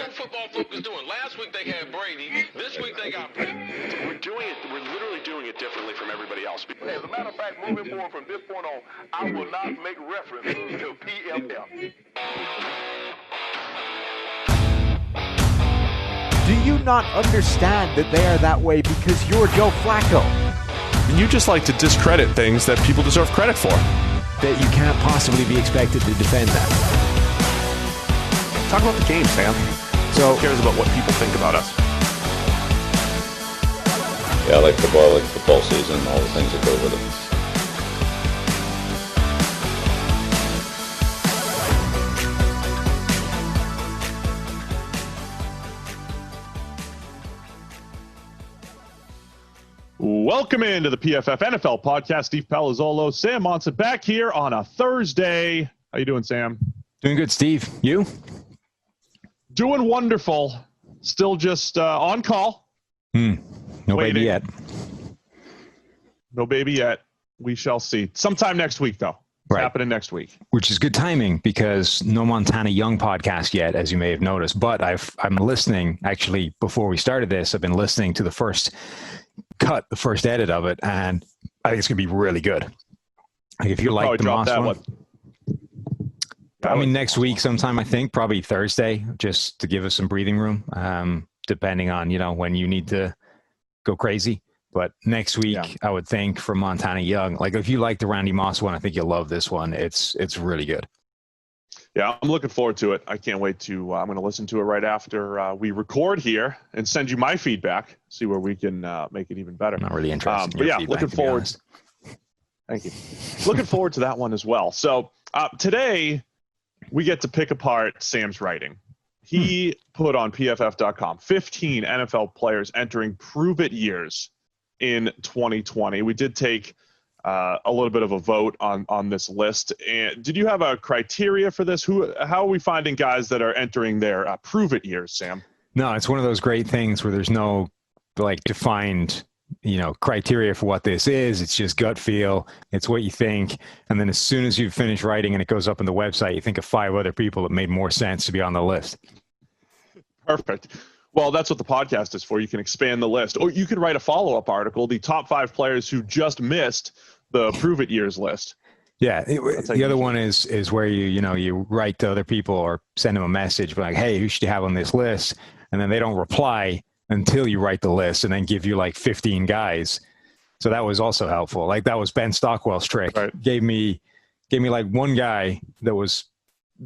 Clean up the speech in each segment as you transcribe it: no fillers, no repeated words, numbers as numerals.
Pro Football Focus doing? Last week they had Brady. This week they got Brady. We're literally doing it differently from everybody else. As a matter of fact, moving forward from this point on, I will not make reference to PFF. Do you not understand that they are that way because you're Joe Flacco? You just like to discredit things that people deserve credit for. That you can't possibly be expected to defend that. Talk about the game, Sam. So, who cares about what people think about us? Yeah, I like football season, all the things that go with it. Welcome into the PFF NFL Podcast. Steve Palazzolo, Sam Monson back here on a Thursday. How you doing, Sam? Doing good, Steve. You? Doing wonderful. Still just on call. No baby yet. No baby yet. We shall see. Sometime next week, though. It's happening next week. Which is good timing because no Montana Young podcast yet, as you may have noticed. But I'm listening, actually, before we started this, I've been listening to the first edit of it, and I think it's going to be really good. Like if you like the Moss one. I mean, next week sometime, I think, probably Thursday, just to give us some breathing room, depending on, when you need to go crazy. But next week, I would think for Montana Young, like if you like the Randy Moss one, I think you'll love this one. It's really good. Yeah, I'm looking forward to it. I can't wait to, I'm going to listen to it right after we record here and send you my feedback, see where we can make it even better. I'm not really interested in your feedback, looking forward. Thank you. Looking forward to that one as well. So today we get to pick apart Sam's writing. He put on PFF.com 15 NFL players entering prove-it years in 2020. We did take a little bit of a vote on this list. And did you have a criteria for this? How are we finding guys that are entering their prove-it years, Sam? No, it's one of those great things where there's no defined, criteria for what this is. It's just gut feel. It's what you think. And then as soon as you finish writing and it goes up on the website, you think of 5 other people that made more sense to be on the list. Perfect. Well, that's what the podcast is for. You can expand the list. Or you could write a follow-up article, the top 5 players who just missed the prove it years list. Yeah. The other one is where you write to other people or send them a message like, hey, who should you have on this list? And then they don't reply until you write the list and then give you 15 guys. So that was also helpful. That was Ben Stockwell's trick. Right. Gave me one guy that was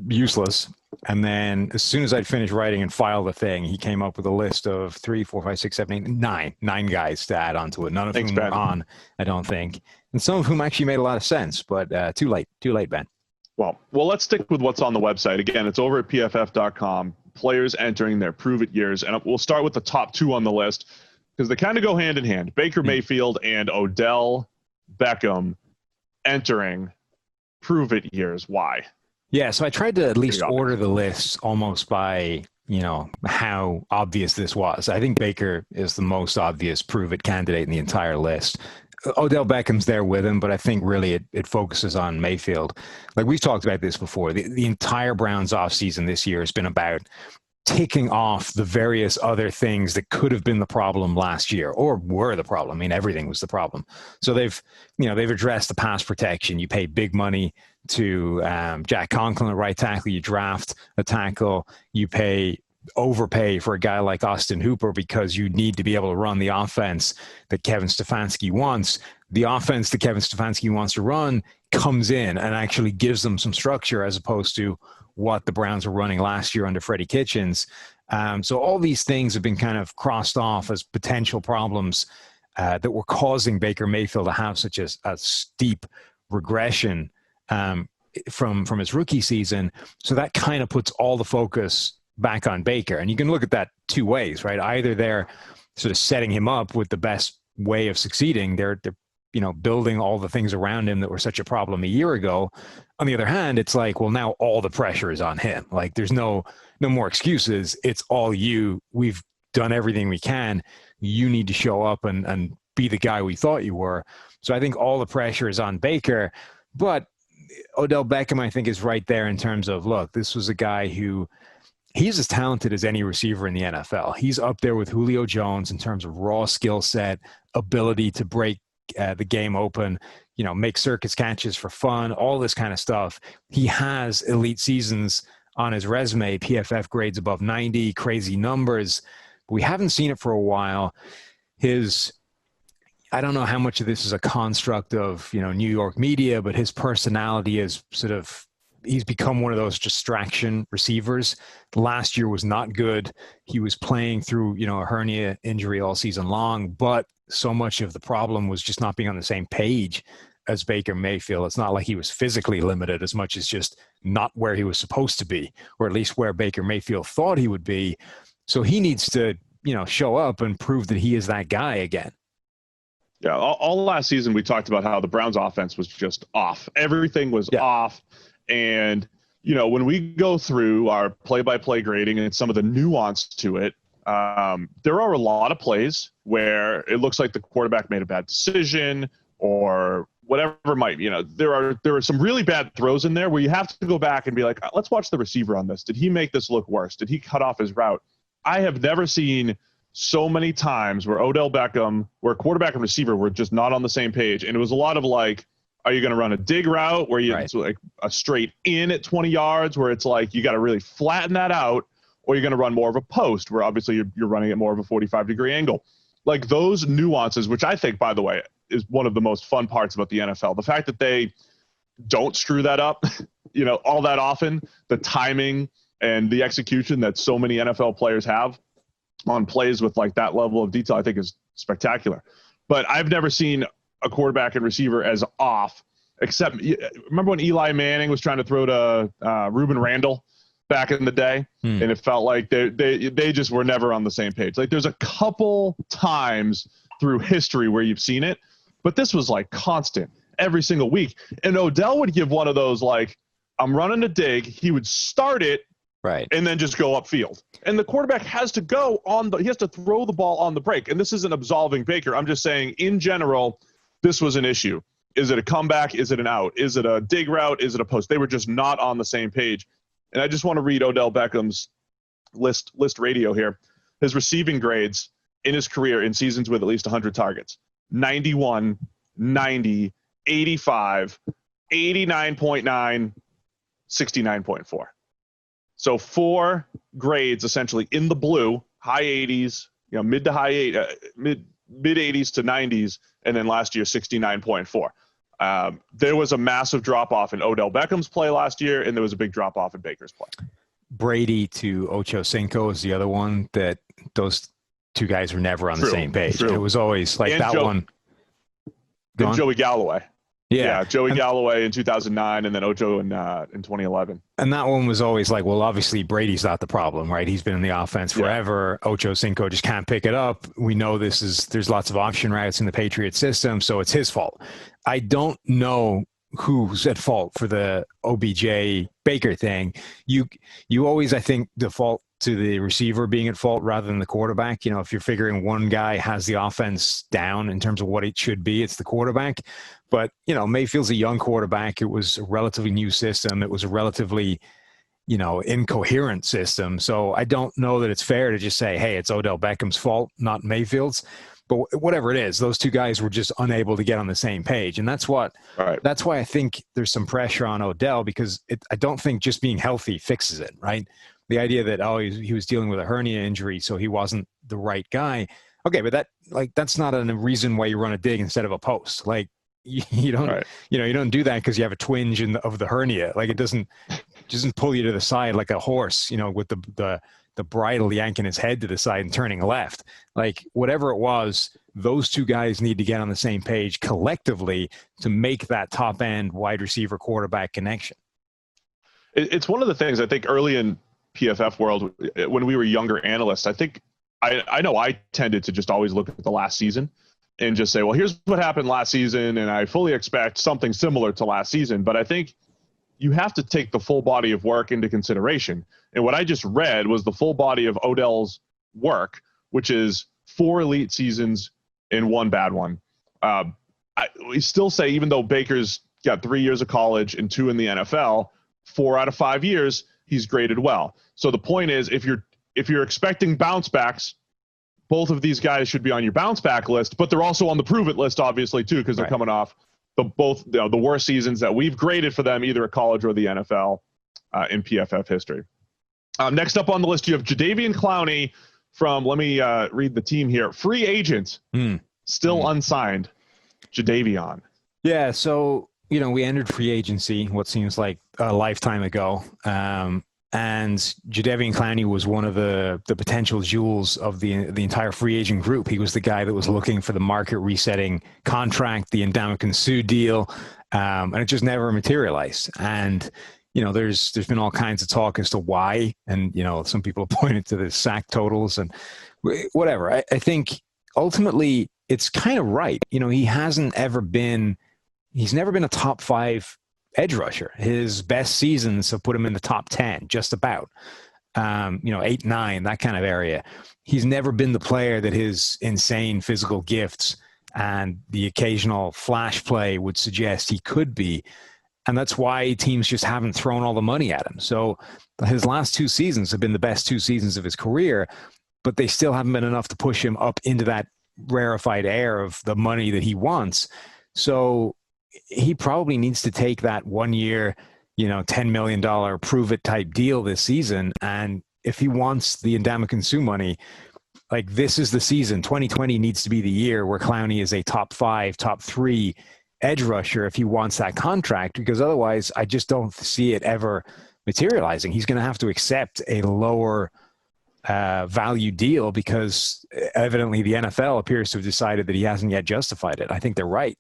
useless. And then as soon as I'd finished writing and file the thing, he came up with a list of 3, 4, 5, 6, 7, 8, 9 guys to add onto it. None of whom were on, I don't think. And some of whom actually made a lot of sense, but too late, Ben. Well, let's stick with what's on the website. Again, it's over at PFF.com, players entering their prove-it years. And we'll start with the top 2 on the list because they kind of go hand in hand. Baker Mayfield and Odell Beckham entering prove-it years. Why? Yeah, so I tried to at least order the list almost by, how obvious this was. I think Baker is the most obvious prove-it candidate in the entire list. Odell Beckham's there with him, but I think really it focuses on Mayfield. We've talked about this before. The entire Browns offseason this year has been about ticking off the various other things that could have been the problem last year or were the problem. I mean, everything was the problem. So they've addressed the pass protection. You pay big money to Jack Conklin at right tackle. You draft a tackle. You overpay for a guy like Austin Hooper because you need to be able to run the offense that Kevin Stefanski wants. The offense that Kevin Stefanski wants to run comes in and actually gives them some structure as opposed to what the Browns were running last year under Freddie Kitchens. So all these things have been kind of crossed off as potential problems that were causing Baker Mayfield to have such a steep regression from his rookie season. So that kind of puts all the focus back on Baker. And you can look at that 2 ways, right? Either they're sort of setting him up with the best way of succeeding. They're building all the things around him that were such a problem a year ago. On the other hand, it's well, now all the pressure is on him. There's no more excuses. It's all you. We've done everything we can. You need to show up and be the guy we thought you were. So I think all the pressure is on Baker, but Odell Beckham, I think, is right there in terms of, look, this was a guy who he's as talented as any receiver in the NFL. He's up there with Julio Jones in terms of raw skill set, ability to break the game open, make circus catches for fun, all this kind of stuff. He has elite seasons on his resume, PFF grades above 90, crazy numbers. But we haven't seen it for a while. I don't know how much of this is a construct of, New York media, but his personality is he's become one of those distraction receivers. Last year was not good. He was playing through, a hernia injury all season long, but so much of the problem was just not being on the same page as Baker Mayfield. It's not like he was physically limited as much as just not where he was supposed to be, or at least where Baker Mayfield thought he would be. So he needs to, show up and prove that he is that guy again. Yeah, all last season we talked about how the Browns offense was just off. Everything was off. And, when we go through our play-by-play grading and some of the nuance to it, there are a lot of plays where it looks like the quarterback made a bad decision or whatever might, there are some really bad throws in there where you have to go back and be like, let's watch the receiver on this. Did he make this look worse? Did he cut off his route? I have never seen so many times where Odell Beckham, where quarterback and receiver were just not on the same page. And it was a lot of like, are you going to run a dig route where it's like a straight in at 20 yards where it's like you got to really flatten that out, or you're going to run more of a post where obviously you're running at more of a 45-degree angle. Like those nuances, which I think, by the way, is one of the most fun parts about the NFL. The fact that they don't screw that up, all that often, the timing and the execution that so many NFL players have on plays with like that level of detail, I think is spectacular. But I've never seen a quarterback and receiver as off, except remember when Eli Manning was trying to throw to Reuben Randall back in the day, and it felt like they just were never on the same page. Like there's a couple times through history where you've seen it, but this was like constant every single week. And Odell would give one of those like, I'm running a dig. He would start it, right, and then just go upfield. And the quarterback has to he has to throw the ball on the break. And this isn't absolving Baker. I'm just saying in general, this was an issue. Is it a comeback? Is it an out? Is it a dig route? Is it a post? They were just not on the same page. And I just want to read Odell Beckham's list radio here. His receiving grades in his career in seasons with at least 100 targets: 91, 90, 85, 89.9, 69.4. So 4 grades essentially in the blue, high 80s, mid 80s to 90s, and then last year 69.4. There was a massive drop-off in Odell Beckham's play last year, and there was a big drop-off in Baker's play. Brady to Ocho Cinco is the other one that those two guys were never on the same page. True. It was always like and one. And Joey Galloway. Yeah, Joey Galloway in 2009, and then Ocho in 2011. And that one was always like, well, obviously Brady's not the problem, right? He's been in the offense forever. Yeah. Ocho Cinco just can't pick it up. We know there's lots of option routes in the Patriot system, so it's his fault. I don't know who's at fault for the OBJ Baker thing. You always, I think, default to the receiver being at fault rather than the quarterback. If you're figuring one guy has the offense down in terms of what it should be, it's the quarterback. But, Mayfield's a young quarterback. It was a relatively new system. It was a relatively, incoherent system. So I don't know that it's fair to just say, hey, it's Odell Beckham's fault, not Mayfield's. But whatever it is, those two guys were just unable to get on the same page. And that's why I think there's some pressure on Odell, because I don't think just being healthy fixes it, right? The idea that, he was dealing with a hernia injury, so he wasn't the right guy. Okay, but that's not a reason why you run a dig instead of a post. Like, you don't, you don't do that because you have a twinge of the hernia. Like, it doesn't pull you to the side like a horse, with the bridle yanking his head to the side and turning left. Like, whatever it was, those two guys need to get on the same page collectively to make that top end wide receiver quarterback connection. It's one of the things I think early in PFF world, when we were younger analysts, I think I know I tended to just always look at the last season and just say, well, here's what happened last season, and I fully expect something similar to last season. But I think you have to take the full body of work into consideration. And what I just read was the full body of Odell's work, which is 4 elite seasons and 1 bad one. We still say, even though Baker's got 3 years of college and 2 in the NFL, 4 out of 5 years, he's graded well. So the point is, if you're expecting bounce backs, both of these guys should be on your bounce back list, but they're also on the prove it list, obviously, too, because they're coming off the worst seasons that we've graded for them, either at college or the NFL in PFF history. Next up on the list, you have Jadeveon Clowney from, let me read the team here, free agent, still unsigned, Jadeveon. Yeah, so, we entered free agency, what seems like a lifetime ago. And Jadeveon Clowney was one of the potential jewels of the entire free agent group. He was the guy that was looking for the market resetting contract, the Ndamukong Suh deal, and it just never materialized. And there's been all kinds of talk as to why, and some people have pointed to the sack totals and whatever. I think ultimately it's kind of right. He's never been a top 5 edge rusher. His best seasons have put him in the top 10, just about, 8, 9, that kind of area. He's never been the player that his insane physical gifts and the occasional flash play would suggest he could be. And that's why teams just haven't thrown all the money at him. So his last 2 seasons have been the best 2 seasons of his career, but they still haven't been enough to push him up into that rarefied air of the money that he wants. So he probably needs to take that 1 year, $10 million prove it type deal this season. And if he wants the Ndamukong Suh money, like, this is the season. 2020 needs to be the year where Clowney is a top 5, top 3 edge rusher if he wants that contract, because otherwise I just don't see it ever materializing. He's going to have to accept a lower value deal because evidently the NFL appears to have decided that he hasn't yet justified it. I think they're right.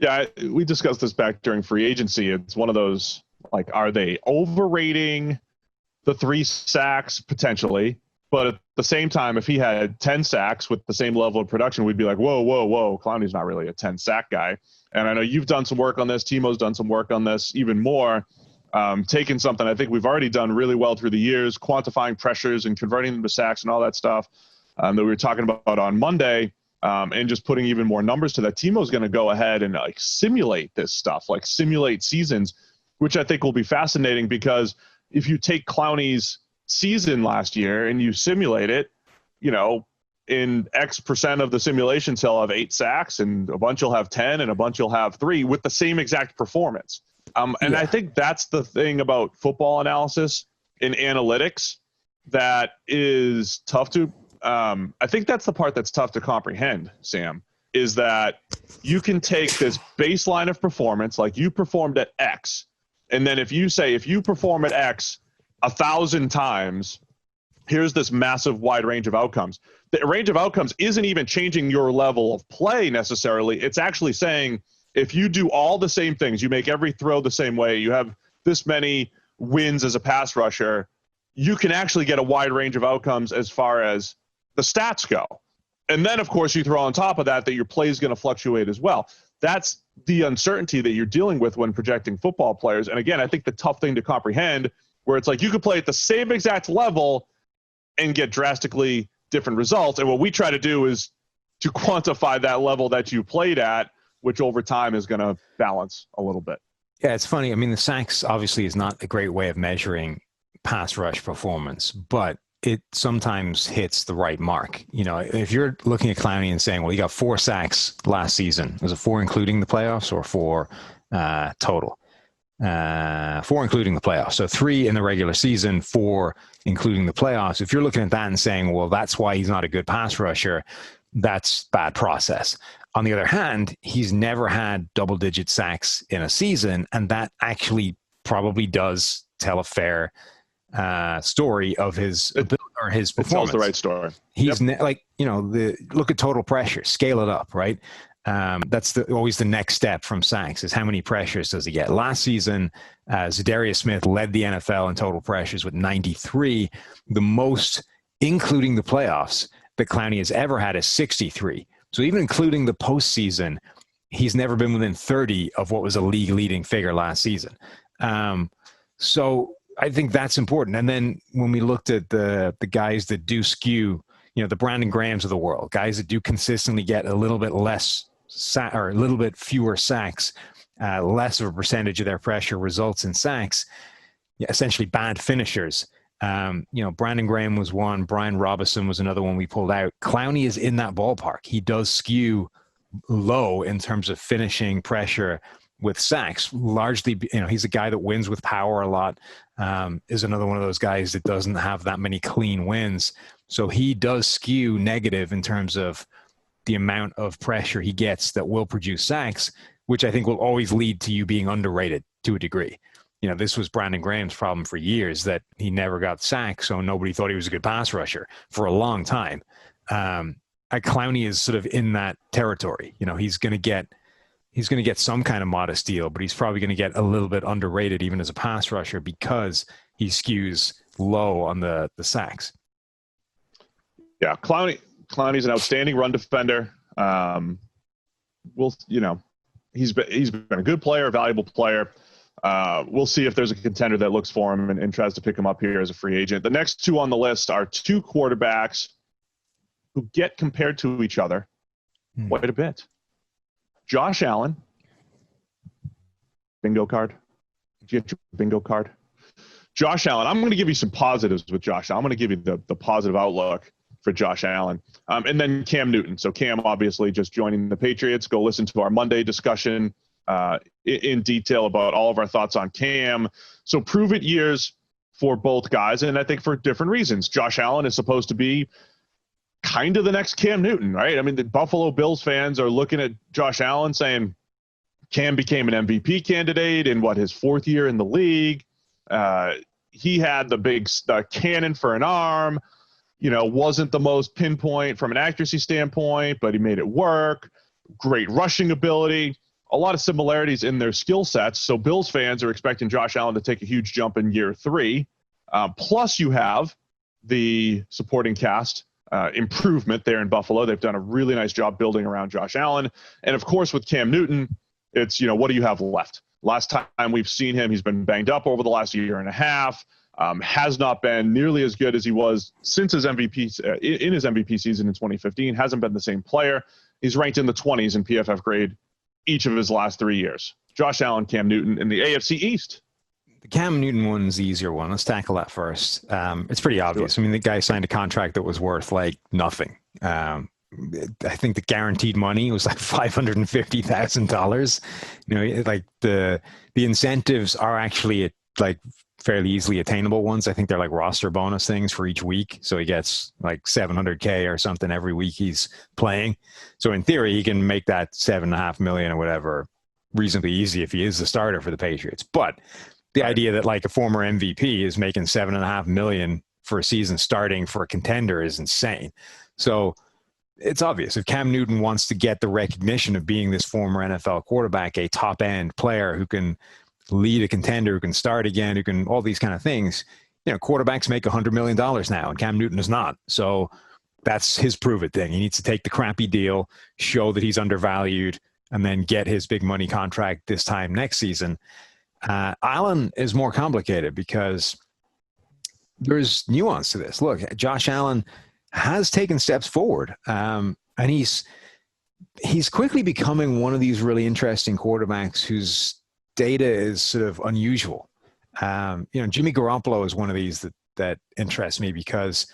Yeah, we discussed this back during free agency. It's one of those, like, are they overrating the 3 sacks potentially? But at the same time, if he had 10 sacks with the same level of production, we'd be like, whoa, Clowney's not really a 10 sack guy. And I know you've done some work on this. Timo's done some work on this even more, taking something I think we've already done really well through the years, quantifying pressures and converting them to sacks and all that stuff that we were talking about on Monday. And just putting even more numbers to that. Timo's going to go ahead and simulate this stuff, simulate seasons, which I think will be fascinating, because if you take Clowney's season last year and you simulate it, in X percent of the simulations, he'll have 8 sacks and a bunch will have 10 and a bunch will have 3 with the same exact performance. I think that's the thing about football analysis and analytics that is tough to I think that's the part that's tough to comprehend, Sam, is that you can take this baseline of performance, like you performed at X, and then if you perform at X 1,000 times, here's this massive wide range of outcomes. The range of outcomes isn't even changing your level of play necessarily. It's actually saying if you do all the same things, you make every throw the same way, you have this many wins as a pass rusher, you can actually get a wide range of outcomes as far as the stats go. And then, of course, you throw on top of that your play is going to fluctuate as well. That's the uncertainty that you're dealing with when projecting football players. And again, I think the tough thing to comprehend, where it's like you could play at the same exact level and get drastically different results. And what we try to do is to quantify that level that you played at, which over time is going to balance a little bit. Yeah, it's funny. I mean, the sacks obviously is not a great way of measuring pass rush performance, but it sometimes hits the right mark. If you're looking at Clowney and saying, well, he got 4 sacks last season, was it 4 including the playoffs or 4 total? 4 including the playoffs. So 3 in the regular season, 4 including the playoffs. If you're looking at that and saying, well, that's why he's not a good pass rusher, that's bad process. On the other hand, he's never had double-digit sacks in a season, and that actually probably does tell a fair story of his ability or his performance. It tells the right story. He's look at total pressure, scale it up, right? That's always the next step from sacks is how many pressures does he get? Last season, Darius Smith led the NFL in total pressures with 93. The most, including the playoffs, that Clowney has ever had is 63. So even including the postseason, he's never been within 30 of what was a league-leading figure last season. So I think that's important. And then when we looked at the guys that do skew, the Brandon Grahams of the world, guys that do consistently get a little bit less or a little bit fewer sacks, less of a percentage of their pressure results in sacks. essentially bad finishers. Brandon Graham was one. Brian Robinson was another one we pulled out. Clowney is in that ballpark. He does skew low in terms of finishing pressure with sacks. Largely, he's a guy that wins with power a lot. Is another one of those guys that doesn't have that many clean wins. So he does skew negative in terms of the amount of pressure he gets that will produce sacks, which I think will always lead to you being underrated to a degree. This was Brandon Graham's problem for years, that he never got sacked, so nobody thought he was a good pass rusher for a long time. Clowney is sort of in that territory. He's going to get some kind of modest deal, but he's probably going to get a little bit underrated even as a pass rusher because he skews low on the sacks. Yeah, Clowney's an outstanding run defender. He's been a good player, a valuable player. We'll see if there's a contender that looks for him and tries to pick him up here as a free agent. The next two on the list are two quarterbacks who get compared to each other quite a bit. Josh Allen. Bingo card. Did you get your bingo card? Josh Allen. I'm going to give you some positives with Josh Allen. I'm going to give you the positive outlook for Josh Allen. And then Cam Newton. So Cam obviously just joining the Patriots. Go listen to our Monday discussion in detail about all of our thoughts on Cam. So prove-it years for both guys, and I think for different reasons. Josh Allen is supposed to be kind of the next Cam Newton, right? I mean, the Buffalo Bills fans are looking at Josh Allen saying Cam became an MVP candidate in his fourth year in the league. He had the cannon for an arm, wasn't the most pinpoint from an accuracy standpoint, but he made it work. Great rushing ability. A lot of similarities in their skill sets. So Bills fans are expecting Josh Allen to take a huge jump in year 3. Plus you have the supporting cast improvement there in Buffalo. They've done a really nice job building around Josh Allen. And of course with Cam Newton, it's, what do you have left? Last time we've seen him, he's been banged up over the last year and a half. Has not been nearly as good as he was since his MVP in his MVP season in 2015. Hasn't been the same player. He's ranked in the 20s in PFF grade each of his last 3 years. Josh Allen, Cam Newton in the AFC East. The Cam Newton one's the easier one. Let's tackle that first. It's pretty obvious. I mean, the guy signed a contract that was worth like nothing. I think the guaranteed money was like $550,000. Like the incentives are actually like fairly easily attainable ones. I think they're like roster bonus things for each week. So he gets like $700K or something every week he's playing. So in theory, he can make that $7.5 million or whatever reasonably easy if he is the starter for the Patriots. But the idea that like a former MVP is making $7.5 million for a season starting for a contender is insane. So it's obvious if Cam Newton wants to get the recognition of being this former NFL quarterback, a top end player who can lead a contender, who can start again, who can all these kind of things. Quarterbacks make $100 million now, and Cam Newton is not. So that's his prove it thing. He needs to take the crappy deal, show that he's undervalued, and then get his big money contract this time next season. Allen is more complicated because there's nuance to this. Look, Josh Allen has taken steps forward, and he's quickly becoming one of these really interesting quarterbacks whose data is sort of unusual. Jimmy Garoppolo is one of these that interests me because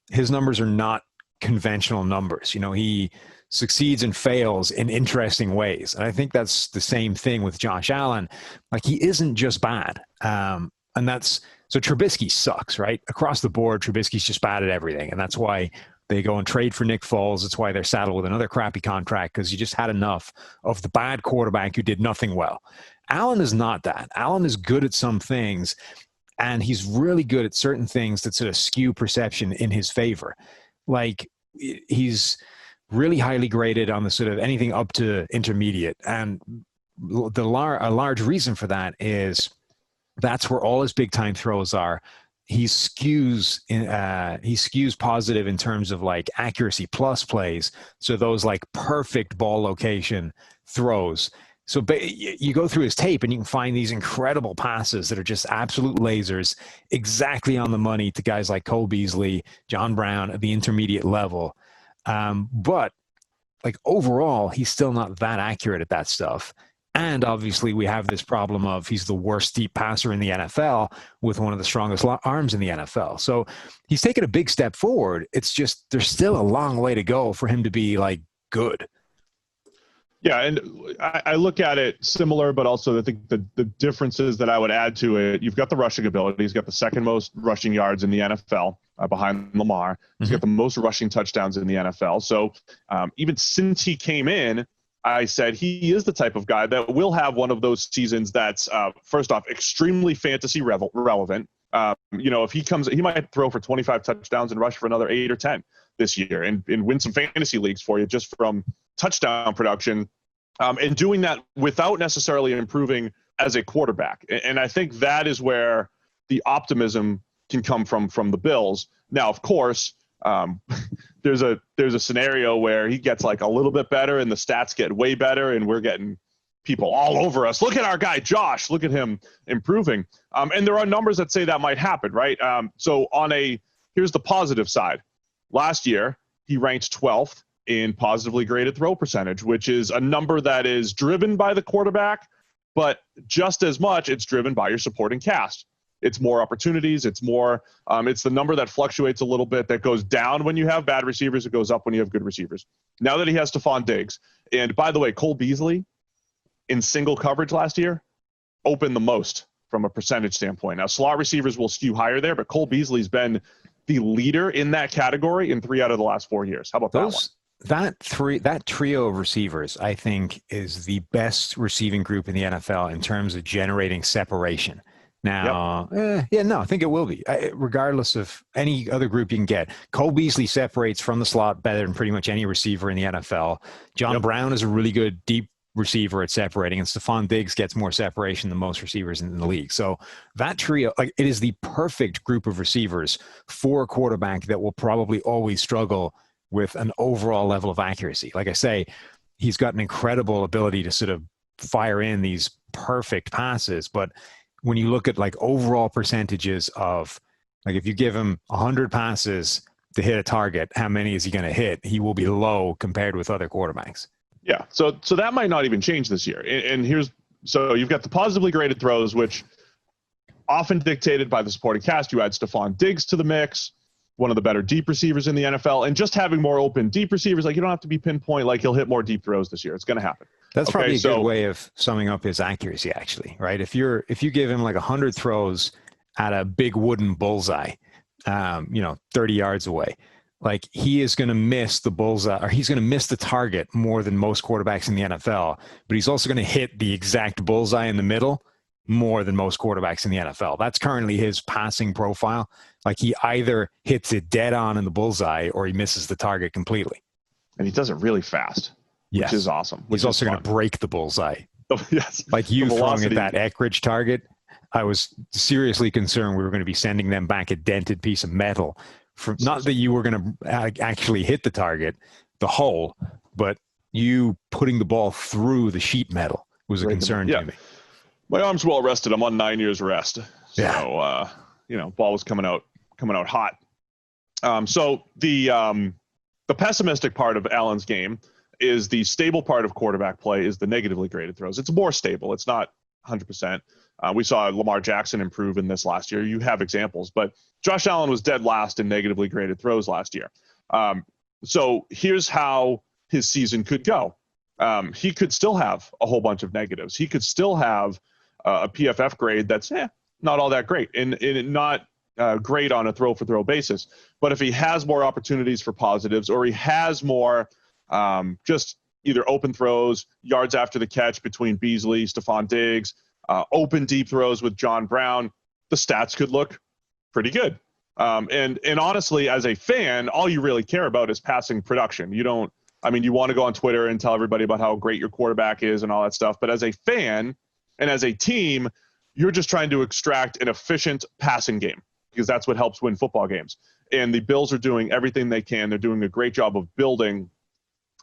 his numbers are not conventional numbers. He succeeds and fails in interesting ways. And I think that's the same thing with Josh Allen. Like, he isn't just bad. So Trubisky sucks, right? Across the board, Trubisky's just bad at everything. And that's why they go and trade for Nick Foles. That's why they're saddled with another crappy contract, because you just had enough of the bad quarterback who did nothing well. Allen is not that. Allen is good at some things, and he's really good at certain things that sort of skew perception in his favor. Like, he's really highly graded on the sort of anything up to intermediate. And a large reason for that is that's where all his big time throws are. He skews positive in terms of like accuracy plus plays. So those like perfect ball location throws. So you go through his tape and you can find these incredible passes that are just absolute lasers, exactly on the money to guys like Cole Beasley, John Brown at the intermediate level. But like overall, he's still not that accurate at that stuff. And obviously we have this problem of he's the worst deep passer in the NFL with one of the strongest arms in the NFL. So he's taken a big step forward. It's just there's still a long way to go for him to be like good. Yeah, and I look at it similar, but also I think the differences that I would add to it, you've got the rushing ability. He's got the second most rushing yards in the NFL behind Lamar. He's got the most rushing touchdowns in the NFL. So even since he came in, I said he is the type of guy that will have one of those seasons that's, first off, extremely fantasy relevant. If he comes, he might throw for 25 touchdowns and rush for another 8 or 10 this year and win some fantasy leagues for you just from touchdown production, and doing that without necessarily improving as a quarterback. And I think that is where the optimism can come from the Bills. Now, of course, there's a scenario where he gets like a little bit better and the stats get way better and we're getting people all over us. Look at our guy, Josh. Look at him improving. And there are numbers that say that might happen, right? So here's the positive side. Last year, he ranked 12th in positively graded throw percentage, which is a number that is driven by the quarterback, but just as much it's driven by your supporting cast. It's more opportunities. It's more. It's the number that fluctuates a little bit, that goes down when you have bad receivers. It goes up when you have good receivers. Now that he has Stefon Diggs, and by the way, Cole Beasley in single coverage last year opened the most from a percentage standpoint. Now slot receivers will skew higher there, but Cole Beasley's been the leader in that category in 3 out of the last 4 years. How about that one? That trio of receivers, I think, is the best receiving group in the NFL in terms of generating separation. Now, I think it will be, regardless of any other group you can get. Cole Beasley separates from the slot better than pretty much any receiver in the NFL. John Brown is a really good deep receiver at separating, and Stefon Diggs gets more separation than most receivers in the league. So that trio, like, it is the perfect group of receivers for a quarterback that will probably always struggle with an overall level of accuracy. Like I say, he's got an incredible ability to sort of fire in these perfect passes, but when you look at like overall percentages of, like, if you give him 100 passes to hit a target, how many is he going to hit? He will be low compared with other quarterbacks. Yeah. So that might not even change this year. And so you've got the positively graded throws, which often dictated by the supporting cast. You add Stefon Diggs to the mix, one of the better deep receivers in the NFL, and just having more open deep receivers, like, you don't have to be pinpoint, like, he'll hit more deep throws this year. It's going to happen. That's probably a good way of summing up his accuracy, actually, right? If you give him like 100 throws at a big wooden bullseye, 30 yards away, like, he is going to miss the bullseye, or he's going to miss the target more than most quarterbacks in the NFL, but he's also going to hit the exact bullseye in the middle more than most quarterbacks in the NFL. That's currently his passing profile. Like, he either hits it dead on in the bullseye or he misses the target completely. And he does it really fast. Yes. Which is awesome. He's also going to break the bullseye. Oh, yes. Like you throwing at that Eckridge target, I was seriously concerned we were going to be sending them back a dented piece of metal. Not that you were going to actually hit the target, the hole, but you putting the ball through the sheet metal was a concern to me. My arm's well rested. I'm on 9 years rest. So, ball was coming out hot. So the pessimistic part of Allan's game is the stable part of quarterback play is the negatively graded throws. It's more stable. It's not 100%. We saw Lamar Jackson improve in this last year. You have examples, but Josh Allan was dead last in negatively graded throws last year. So here's how his season could go. He could still have a whole bunch of negatives. He could still have a PFF grade that's not all that great and not great on a throw-for-throw basis. But if he has more opportunities for positives, or he has more just either open throws, yards after the catch between Beasley, Stefon Diggs, open deep throws with John Brown, the stats could look pretty good. And honestly, as a fan, all you really care about is passing production. You want to go on Twitter and tell everybody about how great your quarterback is and all that stuff. But as a fan and as a team, you're just trying to extract an efficient passing game, because that's what helps win football games. And the Bills are doing everything they can. They're doing a great job of building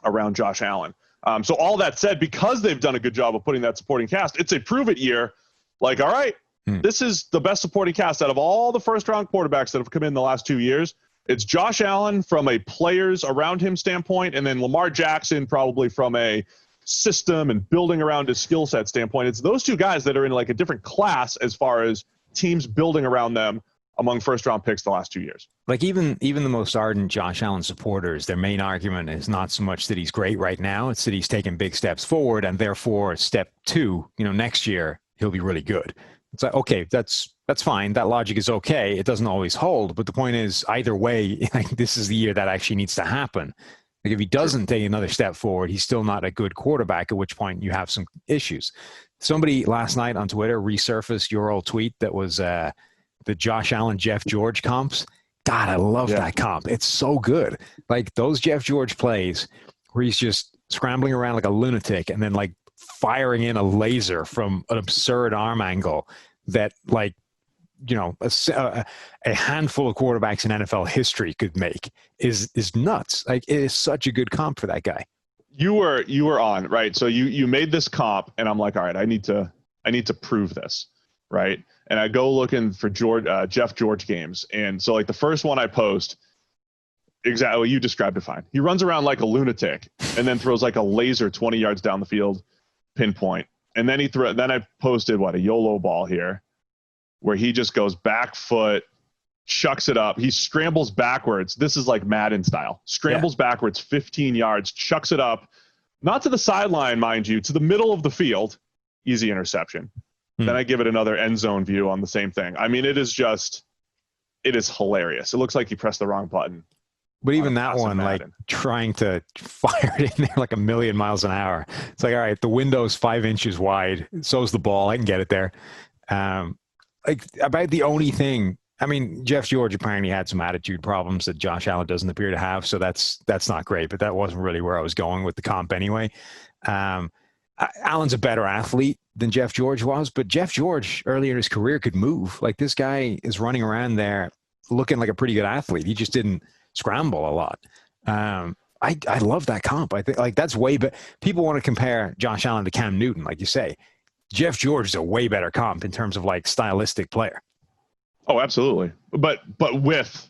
around Josh Allan. So all that said, because they've done a good job of putting that supporting cast, it's a prove-it year. Like, all right, this is the best supporting cast out of all the first-round quarterbacks that have come in the last 2 years. It's Josh Allan from a players around him standpoint, and then Lamar Jackson probably from a system and building around his skill set standpoint. It's those two guys that are in like a different class as far as teams building around them among first-round picks the last 2 years. Like even the most ardent Josh Allen supporters, their main argument is not so much that he's great right now, it's that he's taken big steps forward, and therefore step 2, next year he'll be really good. It's like, okay, that's fine. That logic is okay. It doesn't always hold, but the point is, either way, like, this is the year that actually needs to happen. Like, if he doesn't take another step forward, he's still not a good quarterback, at which point you have some issues. Somebody last night on Twitter resurfaced your old tweet that was the Josh Allen, Jeff George comps. God, I love that comp. It's so good. Like those Jeff George plays where he's just scrambling around like a lunatic and then like firing in a laser from an absurd arm angle that like, a handful of quarterbacks in NFL history could make is nuts. Like it is such a good comp for that guy. You were on, right? So you made this comp and I'm like, all right, I need to prove this. Right. And I go looking for Jeff George games. And so like the first one I post, exactly, you described it fine. He runs around like a lunatic and then throws like a laser 20 yards down the field, pinpoint. And then then I posted a YOLO ball here where he just goes back foot, chucks it up. He scrambles backwards. This is like Madden style. Scrambles backwards 15 yards, chucks it up, not to the sideline, mind you, to the middle of the field. Easy interception. Then I give it another end zone view on the same thing. I mean, it is hilarious. It looks like he pressed the wrong button. But even that one, like trying to fire it in there like a million miles an hour. It's like, all right, the window's 5 inches wide. So's the ball. I can get it there. Like about the only thing, I mean, Jeff George apparently had some attitude problems that Josh Allen doesn't appear to have. So that's not great, but that wasn't really where I was going with the comp anyway. Allen's a better athlete than Jeff George was, but Jeff George earlier in his career could move. Like this guy is running around there looking like a pretty good athlete. He just didn't scramble a lot. I love that comp. I think like that's way better. People want to compare Josh Allen to Cam Newton, like you say. Jeff George is a way better comp in terms of like stylistic player. Oh, absolutely. But with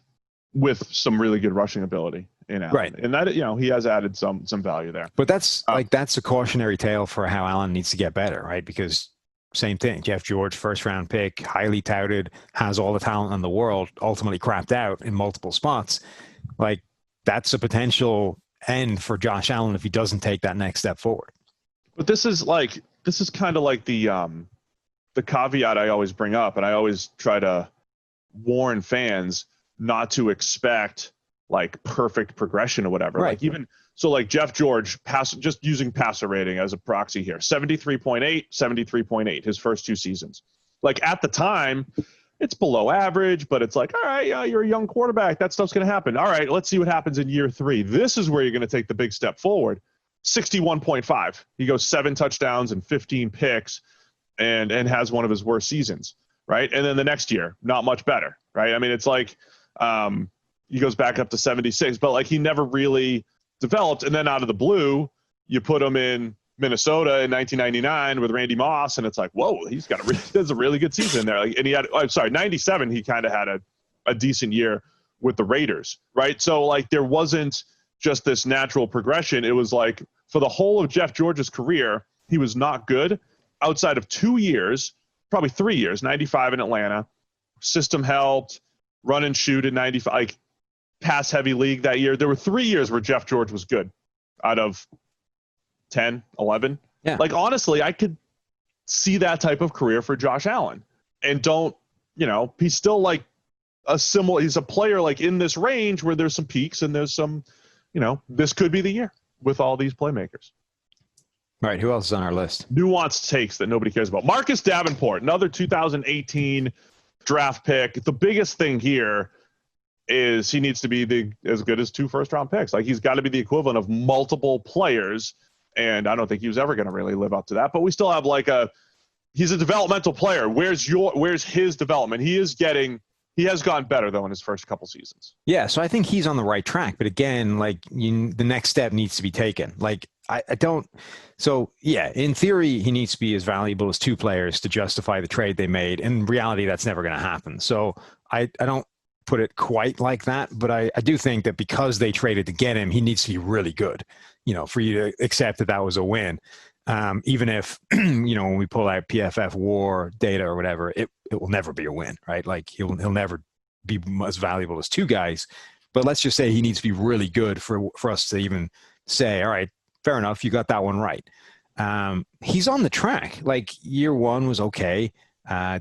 some really good rushing ability. Right. And that, he has added some value there. But that's a cautionary tale for how Allen needs to get better, right? Because same thing, Jeff George, first round pick, highly touted, has all the talent in the world, ultimately crapped out in multiple spots. Like that's a potential end for Josh Allen if he doesn't take that next step forward. But this is kind of like the caveat I always bring up, and I always try to warn fans not to expect like perfect progression or whatever. Right. Like even so, like Jeff George just using passer rating as a proxy here, 73.8, his first 2 seasons. Like at the time, it's below average, but it's like, all right, you're a young quarterback. That stuff's going to happen. All right, let's see what happens in year 3. This is where you're going to take the big step forward. 61.5. He goes 7 touchdowns and 15 picks and has one of his worst seasons. Right. And then the next year, not much better. Right. I mean, it's like, he goes back up to 76, but like he never really developed. And then out of the blue, you put him in Minnesota in 1999 with Randy Moss, and it's like, whoa, that's a really good season there. Like, and he had, 97, he kind of had a decent year with the Raiders, right? So like there wasn't just this natural progression. It was like for the whole of Jeff George's career, he was not good outside of 2 years, probably 3 years, 95 in Atlanta. System helped, run and shoot in 95, like pass heavy league that year. There were 3 years where Jeff George was good out of 10, 11. Yeah. Like, honestly, I could see that type of career for Josh Allen and he's still like he's a player like in this range where there's some peaks and there's some, this could be the year with all these playmakers. All right. Who else is on our list? Nuanced takes that nobody cares about. Marcus Davenport, another 2018 draft pick. The biggest thing here is he needs to be as good as 2 first-round picks. Like he's got to be the equivalent of multiple players, and I don't think he was ever going to really live up to that. But we still have he's a developmental player. Where's his development? He has gotten better though in his first couple seasons. Yeah, so I think he's on the right track. But again, the next step needs to be taken. Like I don't. So yeah, in theory, he needs to be as valuable as 2 players to justify the trade they made. In reality, that's never going to happen. So I don't put it quite like that, but I do think that because they traded to get him, he needs to be really good, for you to accept that was a win. Even if, when we pull out PFF WAR data or whatever, it will never be a win, right? Like he'll never be as valuable as two guys. But let's just say he needs to be really good for us to even say, all right, fair enough, you got that one right. He's on the track. Like year one was okay.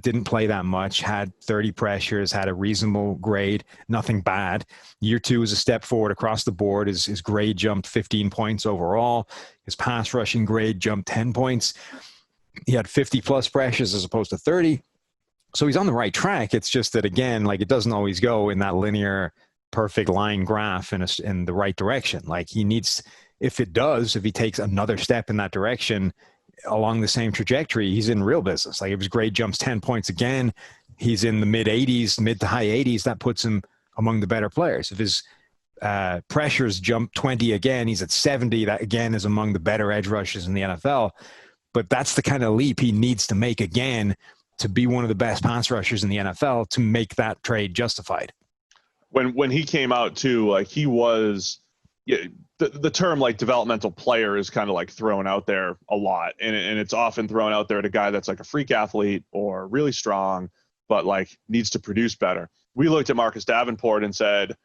Didn't play that much, had 30 pressures, had a reasonable grade, nothing bad. Year two was a step forward across the board. His grade jumped 15 points overall. His pass rushing grade jumped 10 points. He had 50 plus pressures as opposed to 30. So he's on the right track. It's just that, again, like it doesn't always go in that linear, perfect line graph in the right direction. Like he needs, if he takes another step in that direction, along the same trajectory, he's in real business. Like if his grade jumps 10 points again, he's in the mid to high 80s. That puts him among the better players. If his pressures jump 20 again, he's at 70. That again is among the better edge rushers in the NFL. But that's the kind of leap he needs to make again to be one of the best pass rushers in the NFL to make that trade justified. When he came out too, like he was, the term like developmental player is kind of like thrown out there a lot. And it's often thrown out there to a guy that's like a freak athlete or really strong, but like needs to produce better. We looked at Marcus Davenport and said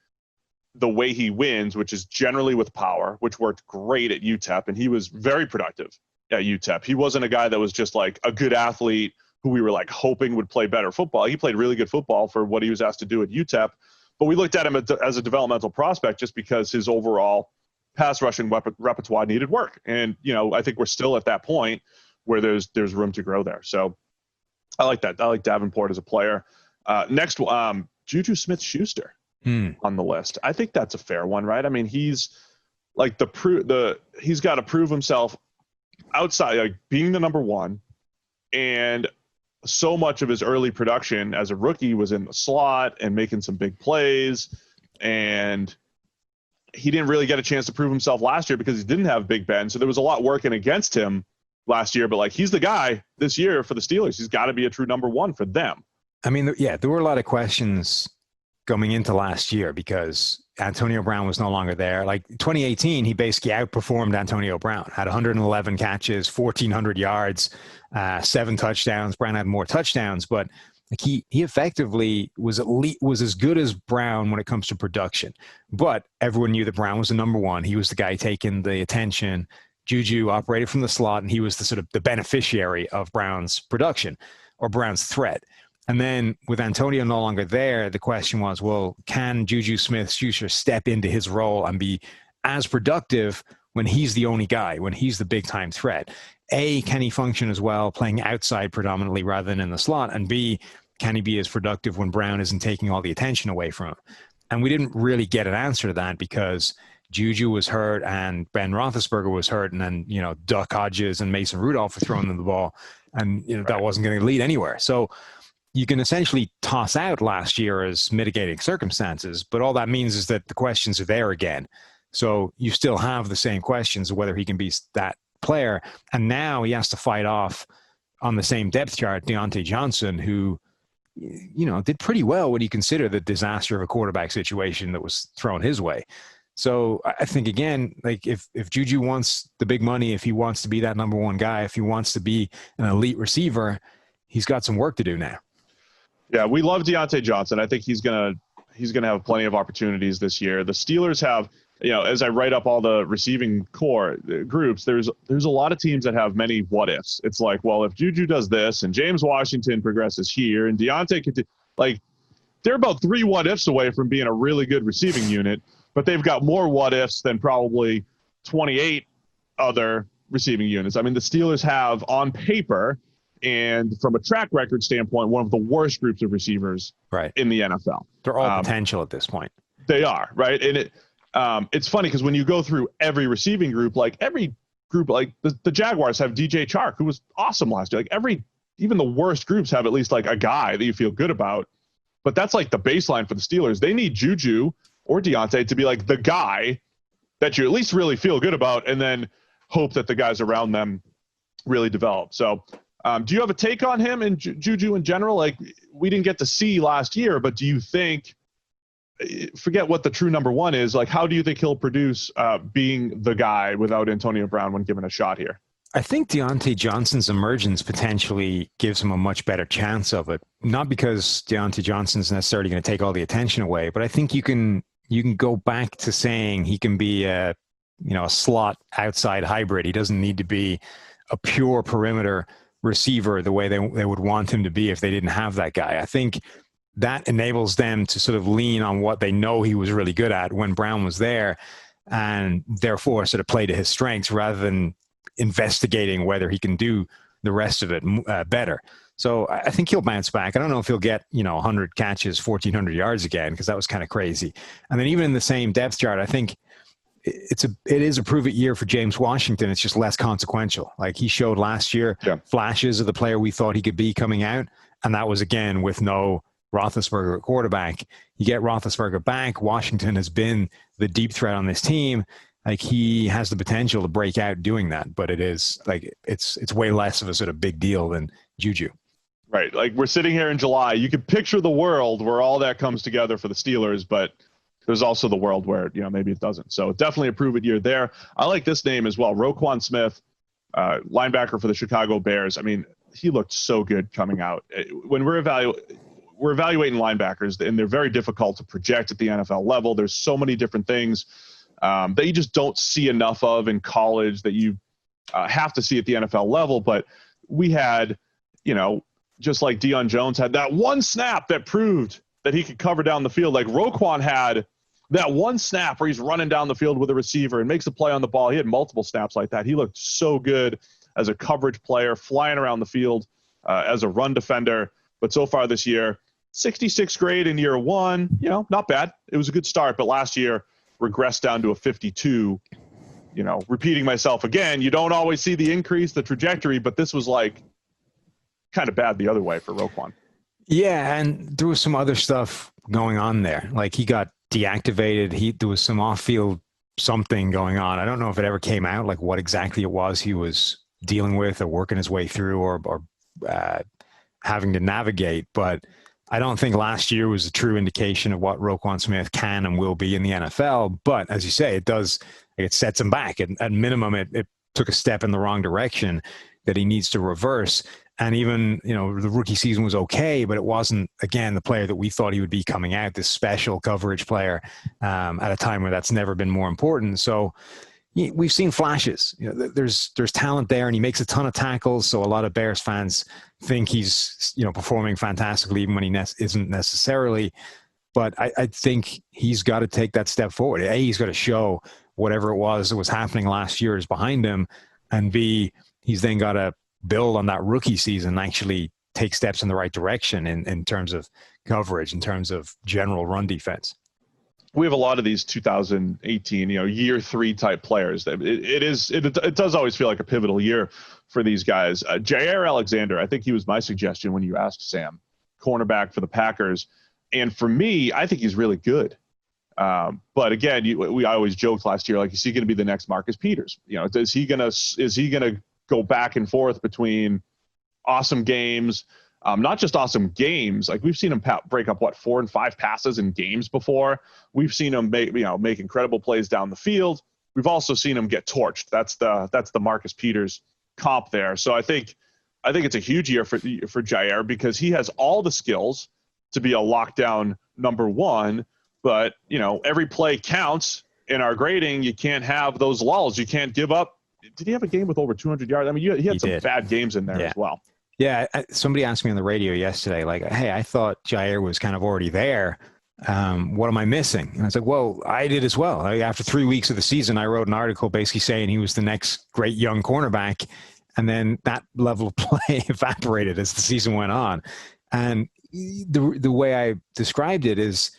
the way he wins, which is generally with power, which worked great at UTEP. And he was very productive at UTEP. He wasn't a guy that was just like a good athlete who we were like hoping would play better football. He played really good football for what he was asked to do at UTEP. But we looked at him as a developmental prospect just because his overall pass rushing repertoire needed work. And, I think we're still at that point where there's room to grow there. So I like that. I like Davenport as a player. Next, Juju Smith Shuster on the list. I think that's a fair one, right? I mean, he's like he's got to prove himself outside, like being the number one. And so much of his early production as a rookie was in the slot and making some big plays. And he didn't really get a chance to prove himself last year because he didn't have Big Ben. So there was a lot working against him last year, but like he's the guy this year for the Steelers. He's got to be a true number one for them. I mean, there were a lot of questions coming into last year because Antonio Brown was no longer there. Like 2018, he basically outperformed Antonio Brown, had 111 catches, 1,400 yards, 7 touchdowns. Brown had more touchdowns, but like he effectively was as good as Brown when it comes to production. But everyone knew that Brown was the number one. He was the guy taking the attention. Juju operated from the slot, and he was the beneficiary of Brown's production or Brown's threat. And then with Antonio no longer there, the question was, well, can Juju Smith-Schuster step into his role and be as productive when he's the only guy, when he's the big-time threat? A, can he function as well playing outside predominantly rather than in the slot? And B, can he be as productive when Brown isn't taking all the attention away from him? And we didn't really get an answer to that because Juju was hurt and Ben Roethlisberger was hurt, and then, Duck Hodges and Mason Rudolph were throwing them the ball, and that wasn't going to lead anywhere. So you can essentially toss out last year as mitigating circumstances, but all that means is that the questions are there again. So you still have the same questions of whether he can be that player. And now he has to fight off on the same depth chart Deante Johnson, who, did pretty well when you consider the disaster of a quarterback situation that was thrown his way. So I think, again, like if Juju wants the big money, if he wants to be that number one guy, if he wants to be an elite receiver, he's got some work to do now. Yeah, we love Deante Johnson. I think he's gonna have plenty of opportunities this year. The Steelers have, as I write up all the receiving core groups, there's a lot of teams that have many what ifs. It's like, well, if Juju does this and James Washington progresses here and Deante could, they're about 3 what ifs away from being a really good receiving unit, but they've got more what ifs than probably 28 other receiving units. I mean, the Steelers have on paper and from a track record standpoint, one of the worst groups of receivers in the NFL. They're all potential at this point. They are, right? And it's funny because when you go through every receiving group, like every group, like the Jaguars have DJ Chark, who was awesome last year. Like even the worst groups have at least like a guy that you feel good about. But that's like the baseline for the Steelers. They need Juju or Deante to be like the guy that you at least really feel good about, and then hope that the guys around them really develop. So do you have a take on him and Juju in general? Like, we didn't get to see last year, but do you think forget what the true number one is. Like, how do you think he'll produce being the guy without Antonio Brown when given a shot here? I think Deante Johnson's emergence potentially gives him a much better chance of it. Not because Deante Johnson's necessarily going to take all the attention away, but I think you can go back to saying he can be a slot outside hybrid. He doesn't need to be a pure perimeter receiver the way they would want him to be if they didn't have that guy. I think that enables them to sort of lean on what they know he was really good at when Brown was there, and therefore sort of play to his strengths rather than investigating whether he can do the rest of it better. So I think he'll bounce back. I don't know if he'll get 100 catches, 1,400 yards again, because that was kind of crazy. And then even in the same depth chart, I think it is a prove it year for James Washington. It's just less consequential. Like he showed last year, flashes of the player we thought he could be coming out, and that was again with no Roethlisberger at quarterback. You get Roethlisberger back, Washington has been the deep threat on this team. Like he has the potential to break out doing that, but it's way less of a sort of big deal than Juju. Right. Like we're sitting here in July. You can picture the world where all that comes together for the Steelers, but there's also the world where, maybe it doesn't. So definitely a prove it year there. I like this name as well. Roquan Smith, linebacker for the Chicago Bears. I mean, he looked so good coming out. When we're evaluating linebackers, and they're very difficult to project at the NFL level. There's so many different things that you just don't see enough of in college that you have to see at the NFL level. But we had, just like Deion Jones had that one snap that proved that he could cover down the field. Like Roquan had that one snap where he's running down the field with a receiver and makes a play on the ball. He had multiple snaps like that. He looked so good as a coverage player, flying around the field as a run defender. But so far this year, 66th grade in year one, not bad. It was a good start, but last year regressed down to a 52. Repeating myself again, you don't always see the increase, the trajectory, but this was like kind of bad the other way for Roquan. Yeah, and there was some other stuff going on there. Like he got deactivated. There was some off-field something going on. I don't know if it ever came out, like what exactly it was he was dealing with or working his way through or having to navigate. But I don't think last year was a true indication of what Roquan Smith can and will be in the NFL. But as you say, it sets him back. At minimum, it took a step in the wrong direction that he needs to reverse. And even, the rookie season was okay, but it wasn't, again, the player that we thought he would be coming out, this special coverage player at a time where that's never been more important. So we've seen flashes. There's talent there, and he makes a ton of tackles. So a lot of Bears fans think he's, performing fantastically, even when he isn't necessarily. But I think he's got to take that step forward. A, he's got to show whatever it was that was happening last year is behind him. And B, he's then got to build on that rookie season, actually take steps in the right direction in terms of coverage, in terms of general run defense. We have a lot of these 2018, year three type players. It does always feel like a pivotal year for these guys. Jair Alexander, I think he was my suggestion when you asked Sam, cornerback for the Packers. And for me, I think he's really good. But again, we always joked last year, like, is he going to be the next Marcus Peters? Is he going to go back and forth between awesome games, not just awesome games. Like we've seen him break up 4 and 5 passes in games before. We've seen him make incredible plays down the field. We've also seen him get torched. That's the Marcus Peters comp there. So I think it's a huge year for Jair because he has all the skills to be a lockdown number one. But every play counts in our grading. You can't have those lulls. You can't give up. Did he have a game with over 200 yards? I mean, he had some bad games in there as well. Yeah, somebody asked me on the radio yesterday, like, hey, I thought Jair was kind of already there. What am I missing? And I was like, well, I did as well. After 3 weeks of the season, I wrote an article basically saying he was the next great young cornerback. And then that level of play evaporated as the season went on. And the way I described it is,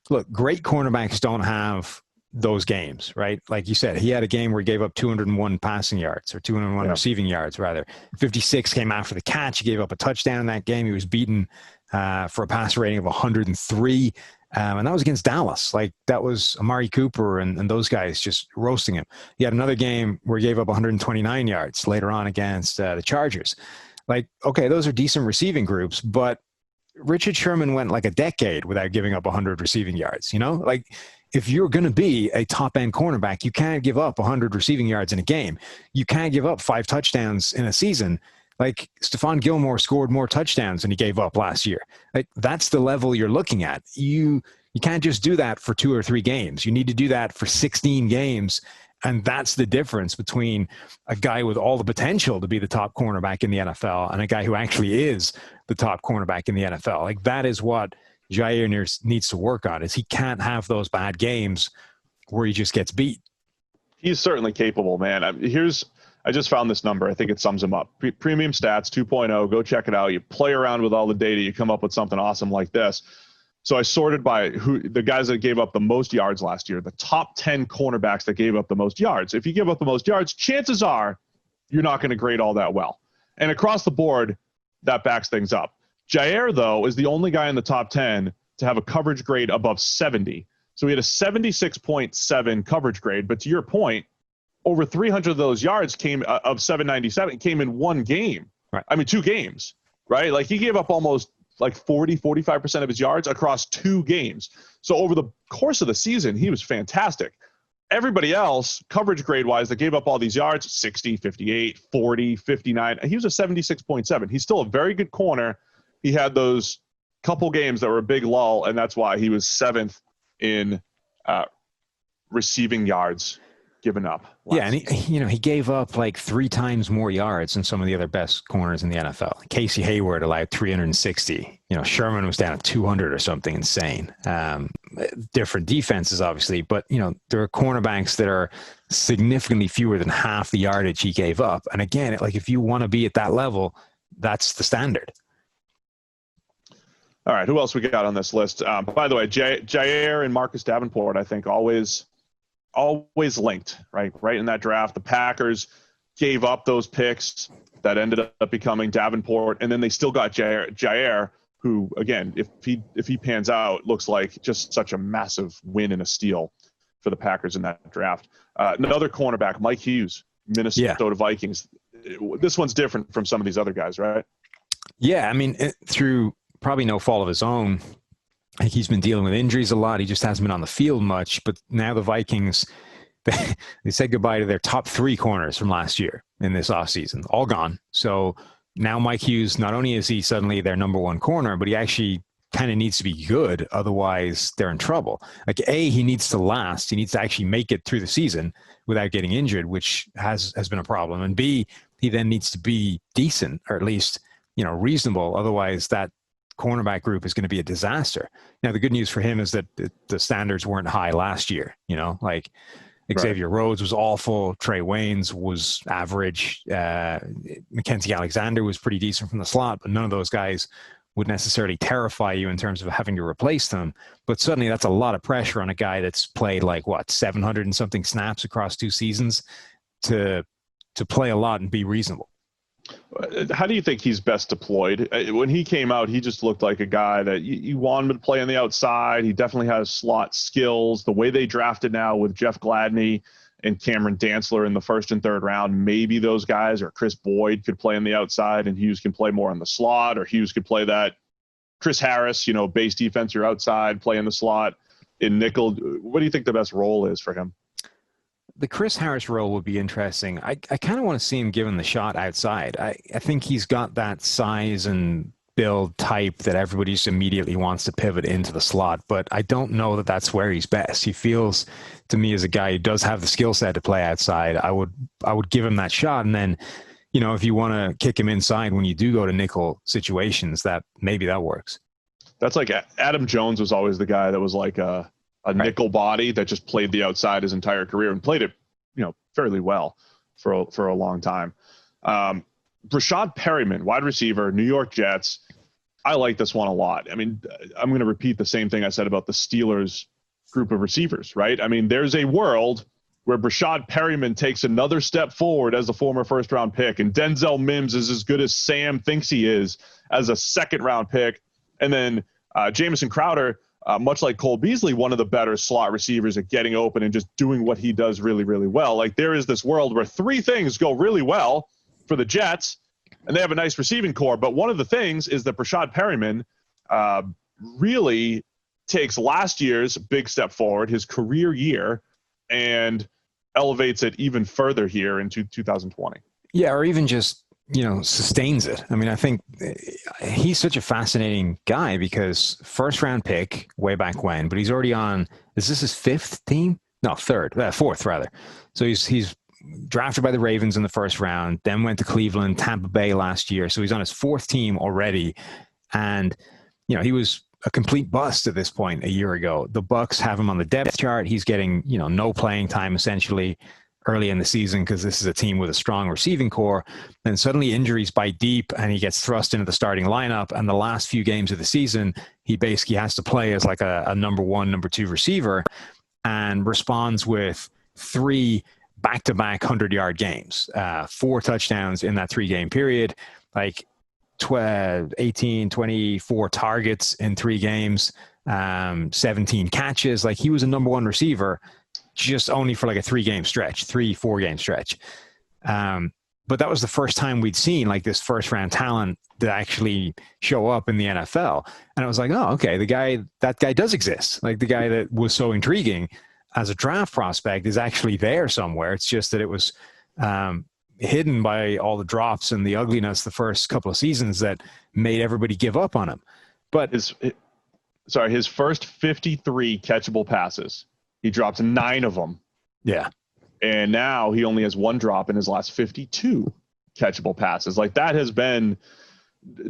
look, great cornerbacks don't have those games, right? Like you said, he had a game where he gave up 201 passing yards or 201 receiving yards, rather. 56 came after the catch. He gave up a touchdown in that game. He was beaten for a passer rating of 103. And that was against Dallas. Like that was Amari Cooper and those guys just roasting him. He had another game where he gave up 129 yards later on against the Chargers. Like, okay, those are decent receiving groups, but Richard Sherman went like a decade without giving up 100 receiving yards, you know? Like, if you're going to be a top-end cornerback, you can't give up 100 receiving yards in a game. You can't give up 5 touchdowns in a season. Like, Stephon Gilmore scored more touchdowns than he gave up last year. Like, that's the level you're looking at. You can't just do that for 2 or 3 games. You need to do that for 16 games. And that's the difference between a guy with all the potential to be the top cornerback in the NFL and a guy who actually is the top cornerback in the NFL. Like, that is what Jair needs to work on, is he can't have those bad games where he just gets beat. He's certainly capable, man. I just found this number. I think it sums him up. Premium Stats 2.0. Go check it out. You play around with all the data. You come up with something awesome like this. So I sorted by the guys that gave up the most yards last year, the top 10 cornerbacks that gave up the most yards. If you give up the most yards, chances are you're not going to grade all that well. And across the board, that backs things up. Jair, though, is the only guy in the top 10 to have a coverage grade above 70. So he had a 76.7 coverage grade. But to your point, over 300 of those yards of 797 came in one game. Right. I mean, 2 games, right? Like, he gave up almost like 45% of his yards across 2 games. So over the course of the season, he was fantastic. Everybody else, coverage grade-wise, that gave up all these yards, 60, 58, 40, 59. He was a 76.7. He's still a very good corner. He had those couple games that were a big lull, and that's why he was 7th in receiving yards given up. Yeah, and he gave up like 3 times more yards than some of the other best corners in the NFL. Casey Hayward allowed 360. Sherman was down at 200 or something insane. Different defenses, obviously, but there are cornerbacks that are significantly fewer than half the yardage he gave up. And again, if you want to be at that level, that's the standard. All right, who else we got on this list? By the way, Jair and Marcus Davenport, I think, always linked, right in that draft. The Packers gave up those picks that ended up becoming Davenport, and then they still got Jair, who, again, if he pans out, looks like just such a massive win and a steal for the Packers in that draft. Another cornerback, Mike Hughes, Minnesota Vikings. This one's different from some of these other guys, right? Yeah, I mean, through probably no fault of his own, I think he's been dealing with injuries a lot. He just hasn't been on the field much. But now the Vikings, they said goodbye to their top 3 corners from last year in this offseason, all gone. So now Mike Hughes, not only is he suddenly their number 1 corner, but he actually kind of needs to be good. Otherwise, they're in trouble. Like, A, he needs to last. He needs to actually make it through the season without getting injured, which has been a problem. And B, he then needs to be decent, or at least, reasonable. Otherwise, that cornerback group is going to be a disaster. Now, the good news for him is that the standards weren't high last year. Xavier Rhodes was awful. Trey Waynes was average. Mackenzie Alexander was pretty decent from the slot, but none of those guys would necessarily terrify you in terms of having to replace them. But suddenly that's a lot of pressure on a guy that's played 700 and something snaps across 2 seasons to play a lot and be reasonable. How do you think he's best deployed? When he came out, he just looked like a guy that you want him to play on the outside. He definitely has slot skills. The way they drafted now with Jeff Gladney and Cameron Dantzler in the 1st and 3rd round, maybe those guys, or Chris Boyd, could play on the outside and Hughes can play more on the slot, or Hughes could play that Chris Harris, base defense or outside, play in the slot in nickel. What do you think the best role is for him? The Chris Harris role would be interesting. I kind of want to see him given the shot outside. I think he's got that size and build type that everybody just immediately wants to pivot into the slot, but I don't know that that's where he's best. He feels to me as a guy who does have the skill set to play outside. I would give him that shot, and then, if you want to kick him inside when you do go to nickel situations, that maybe that works. That's like Adam Jones was always the guy that was like a nickel body that just played the outside his entire career and played it, fairly well for a long time. Prashad Perryman, wide receiver, New York Jets. I like this one a lot. I mean, I'm going to repeat the same thing I said about the Steelers group of receivers, right? I mean, there's a world where Prashad Perryman takes another step forward as a former 1st-round pick, and Denzel Mims is as good as Sam thinks he is as a 2nd-round pick. And then Jameson Crowder, much like Cole Beasley, one of the better slot receivers at getting open and just doing what he does really, really well. Like, there is this world where 3 things go really well for the Jets, and they have a nice receiving core. But one of the things is that Prashad Perryman really takes last year's big step forward, his career year, and elevates it even further here into 2020. Yeah, or even just, sustains it. I mean, I think he's such a fascinating guy because first round pick way back when, but he's already on, is this his fifth team? No, fourth rather. So he's drafted by the Ravens in the first round, then went to Cleveland, Tampa Bay last year. So he's on his fourth team already. And, he was a complete bust at this point a year ago. The Bucs have him on the depth chart. He's getting, no playing time essentially early in the season because this is a team with a strong receiving core. Then suddenly injuries bite deep and he gets thrust into the starting lineup. And the last few games of the season, he basically has to play as like a number one, number two receiver and responds with 3 back-to-back 100-yard games, 4 touchdowns in that 3-game period, like 18, 24 targets in 3 games, 17 catches. Like he was a number one receiver just only for like a 3-game stretch, 4-game stretch. But that was the first time we'd seen like this first round talent that actually show up in the NFL. And I was like, oh, okay, that guy does exist. Like the guy that was so intriguing as a draft prospect is actually there somewhere. It's just that it was hidden by all the drops and the ugliness the first couple of seasons that made everybody give up on him. But his first 53 catchable passes, he dropped 9 of them. Yeah. And now he only has 1 drop in his last 52 catchable passes. Like that has been,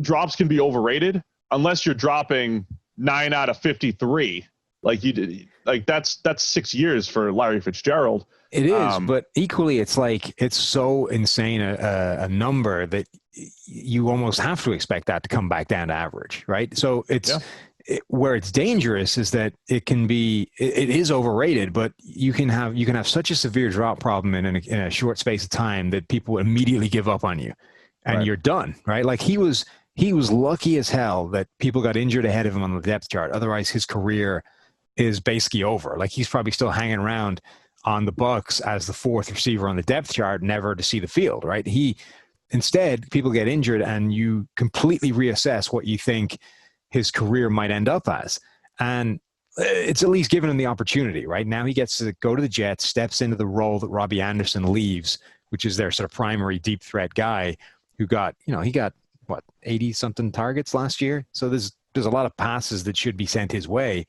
drops can be overrated unless you're dropping 9 out of 53. Like you did, like that's 6 years for Larry Fitzgerald. It is, but equally, it's like it's so insane a number that you almost have to expect that to come back down to average, right? So where it's dangerous is that it is overrated, but you can have such a severe drop problem in a short space of time that people immediately give up on you, and you're done, right? Like he was lucky as hell that people got injured ahead of him on the depth chart. Otherwise, his career is basically over. Like he's probably still hanging around on the Bucs as the 4th receiver on the depth chart, never to see the field, right? Instead, people get injured and you completely reassess what you think his career might end up as. And it's at least given him the opportunity, right? Now he gets to go to the Jets, steps into the role that Robbie Anderson leaves, which is their sort of primary deep threat guy who got, he got 80 something targets last year. So there's a lot of passes that should be sent his way.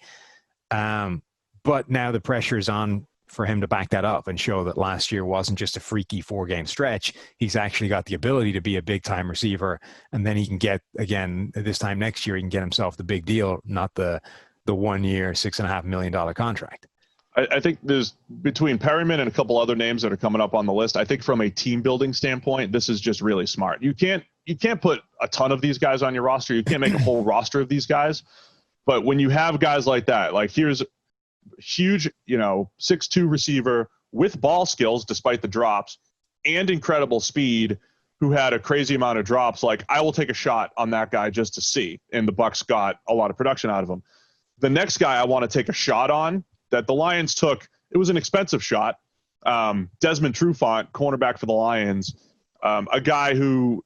But now the pressure is on for him to back that up and show that last year wasn't just a freaky 4-game stretch. He's actually got the ability to be a big time receiver. And then he can get, again, this time next year, he can get himself the big deal, not the 1 year, $6.5 million contract. I think there's between Perryman and a couple other names that are coming up on the list. I think from a team building standpoint, this is just really smart. You can't put a ton of these guys on your roster. You can't make a whole roster of these guys. But when you have guys like that, like here's huge, 6'2" receiver with ball skills despite the drops and incredible speed who had a crazy amount of drops. Like I will take a shot on that guy just to see. And the Bucs got a lot of production out of him. The next guy I want to take a shot on that the Lions took, it was an expensive shot. Desmond Trufant, cornerback for the Lions, a guy who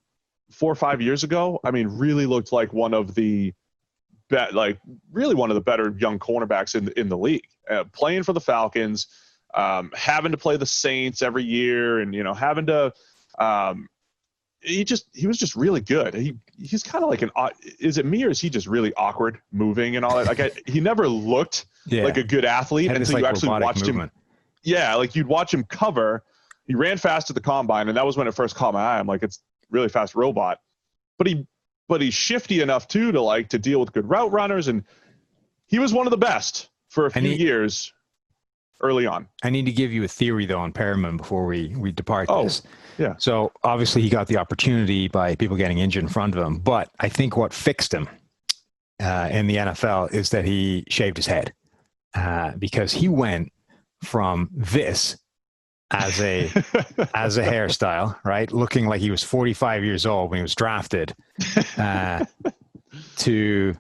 4 or 5 years ago, really looked like one of the better young cornerbacks in the league, playing for the Falcons, having to play the Saints every year. And, having to, he was just really good. He's kind of like is it me or is he just really awkward moving and all that? Like he never looked like a good athlete until you actually watched movement. Him. Yeah. Like you'd watch him cover. He ran fast at the combine. And that was when it first caught my eye. I'm like, it's really fast robot, but he's shifty enough too to deal with good route runners. And he was one of the best for a few years early on. I need to give you a theory though on Perriman before we depart this. Yeah. So obviously he got the opportunity by people getting injured in front of him, but I think what fixed him in the NFL is that he shaved his head because he went from this as a hairstyle, right? Looking like he was 45 years old when he was drafted, to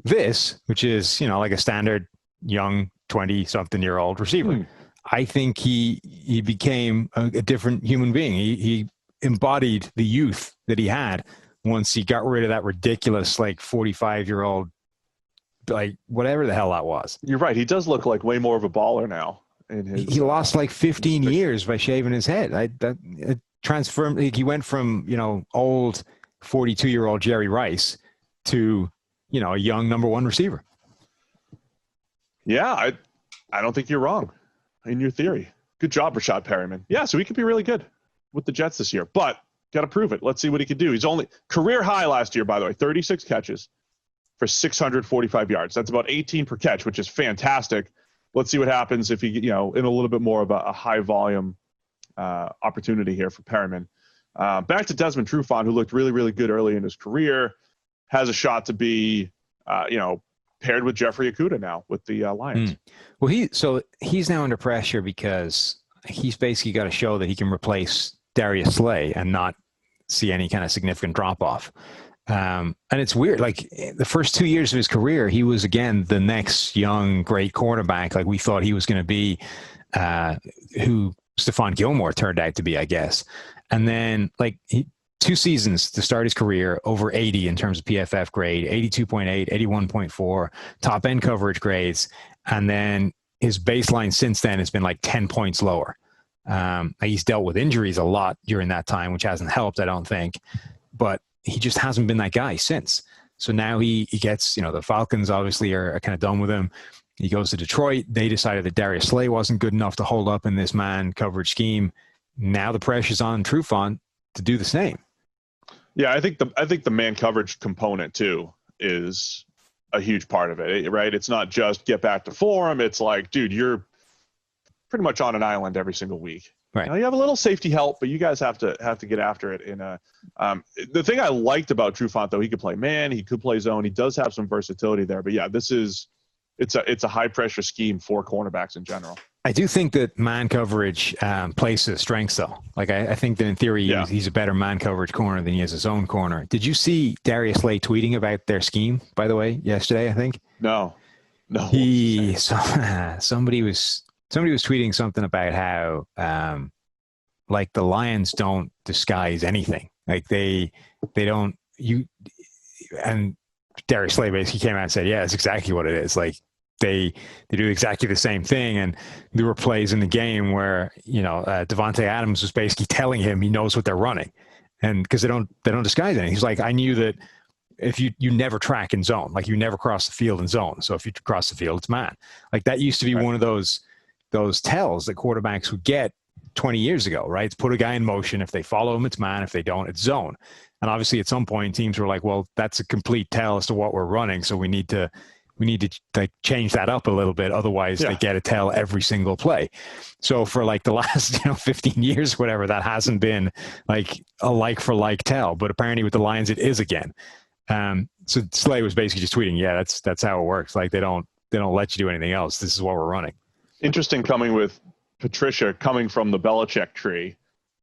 this, which is, like a standard young 20-something-year-old receiver. I think he became a different human being. He embodied the youth that he had once he got rid of that ridiculous 45-year-old like whatever the hell that was. You're right. He does look like way more of a baller now. He lost like 15 years by shaving his head. It transformed. Like, he went from, old 42-year-old Jerry Rice to, a young number one receiver. Yeah, I don't think you're wrong in your theory. Good job, Prashad Perryman. Yeah, so he could be really good with the Jets this year, but got to prove it. Let's see what he can do. He's only career high last year, by the way, 36 catches for 645 yards. That's about 18 per catch, which is fantastic. Let's see what happens if he, in a little bit more of a high volume opportunity here for Perryman. Back to Desmond Trufant, who looked really, really good early in his career, has a shot to be, paired with Jeffrey Okudah now with the Lions. Well, he's now under pressure because he's basically got to show that he can replace Darius Slay and not see any kind of significant drop off. And it's weird. Like the first 2 years of his career, he was again the next young great cornerback. Like we thought he was going to be, who Stephon Gilmore turned out to be, I guess. And then 2 seasons to start his career, over 80 in terms of PFF grade, 82.8, 81.4, top end coverage grades. And then his baseline since then has been like 10 points lower. He's dealt with injuries a lot during that time, which hasn't helped, I don't think. But he just hasn't been that guy since. So now he gets, the Falcons obviously are kind of done with him. He goes to Detroit. They decided that Darius Slay wasn't good enough to hold up in this man coverage scheme. Now the pressure's on Trufant to do the same. Yeah, I think the man coverage component too is a huge part of it, right? It's not just get back to form. It's like, dude, you're pretty much on an island every single week. Right. You have a little safety help, but you guys have to get after it. The thing I liked about Trufant, though, he could play man, he could play zone. He does have some versatility there. But yeah, it's a high pressure scheme for cornerbacks in general. I do think that man coverage plays to his strengths, though. Like I think that in theory he's a better man coverage corner than he is a zone corner. Did you see Darius Slay tweeting about their scheme, by the way, yesterday? I think no. Somebody was tweeting something about how the Lions don't disguise anything. Like they don't and Darius Slay basically came out and said, yeah, it's exactly what it is. Like they do exactly the same thing. And there were plays in the game where, Devontae Adams was basically telling him he knows what they're running. And because they don't disguise anything. He's like, I knew that if you never track in zone, like you never cross the field in zone. So if you cross the field, it's man. Like that used to be one of those tells that quarterbacks would get 20 years ago, right? It's put a guy in motion. If they follow him, it's man. If they don't, it's zone. And obviously at some point teams were like, well, that's a complete tell as to what we're running. So we need to change that up a little bit. Otherwise they get a tell every single play. So for the last, 15 years, whatever, that hasn't been like a like for like tell, but apparently with the Lions, it is again. So Slay was basically just tweeting, yeah, that's how it works. Like they don't let you do anything else. This is what we're running. Interesting coming with Patricia coming from the Belichick tree,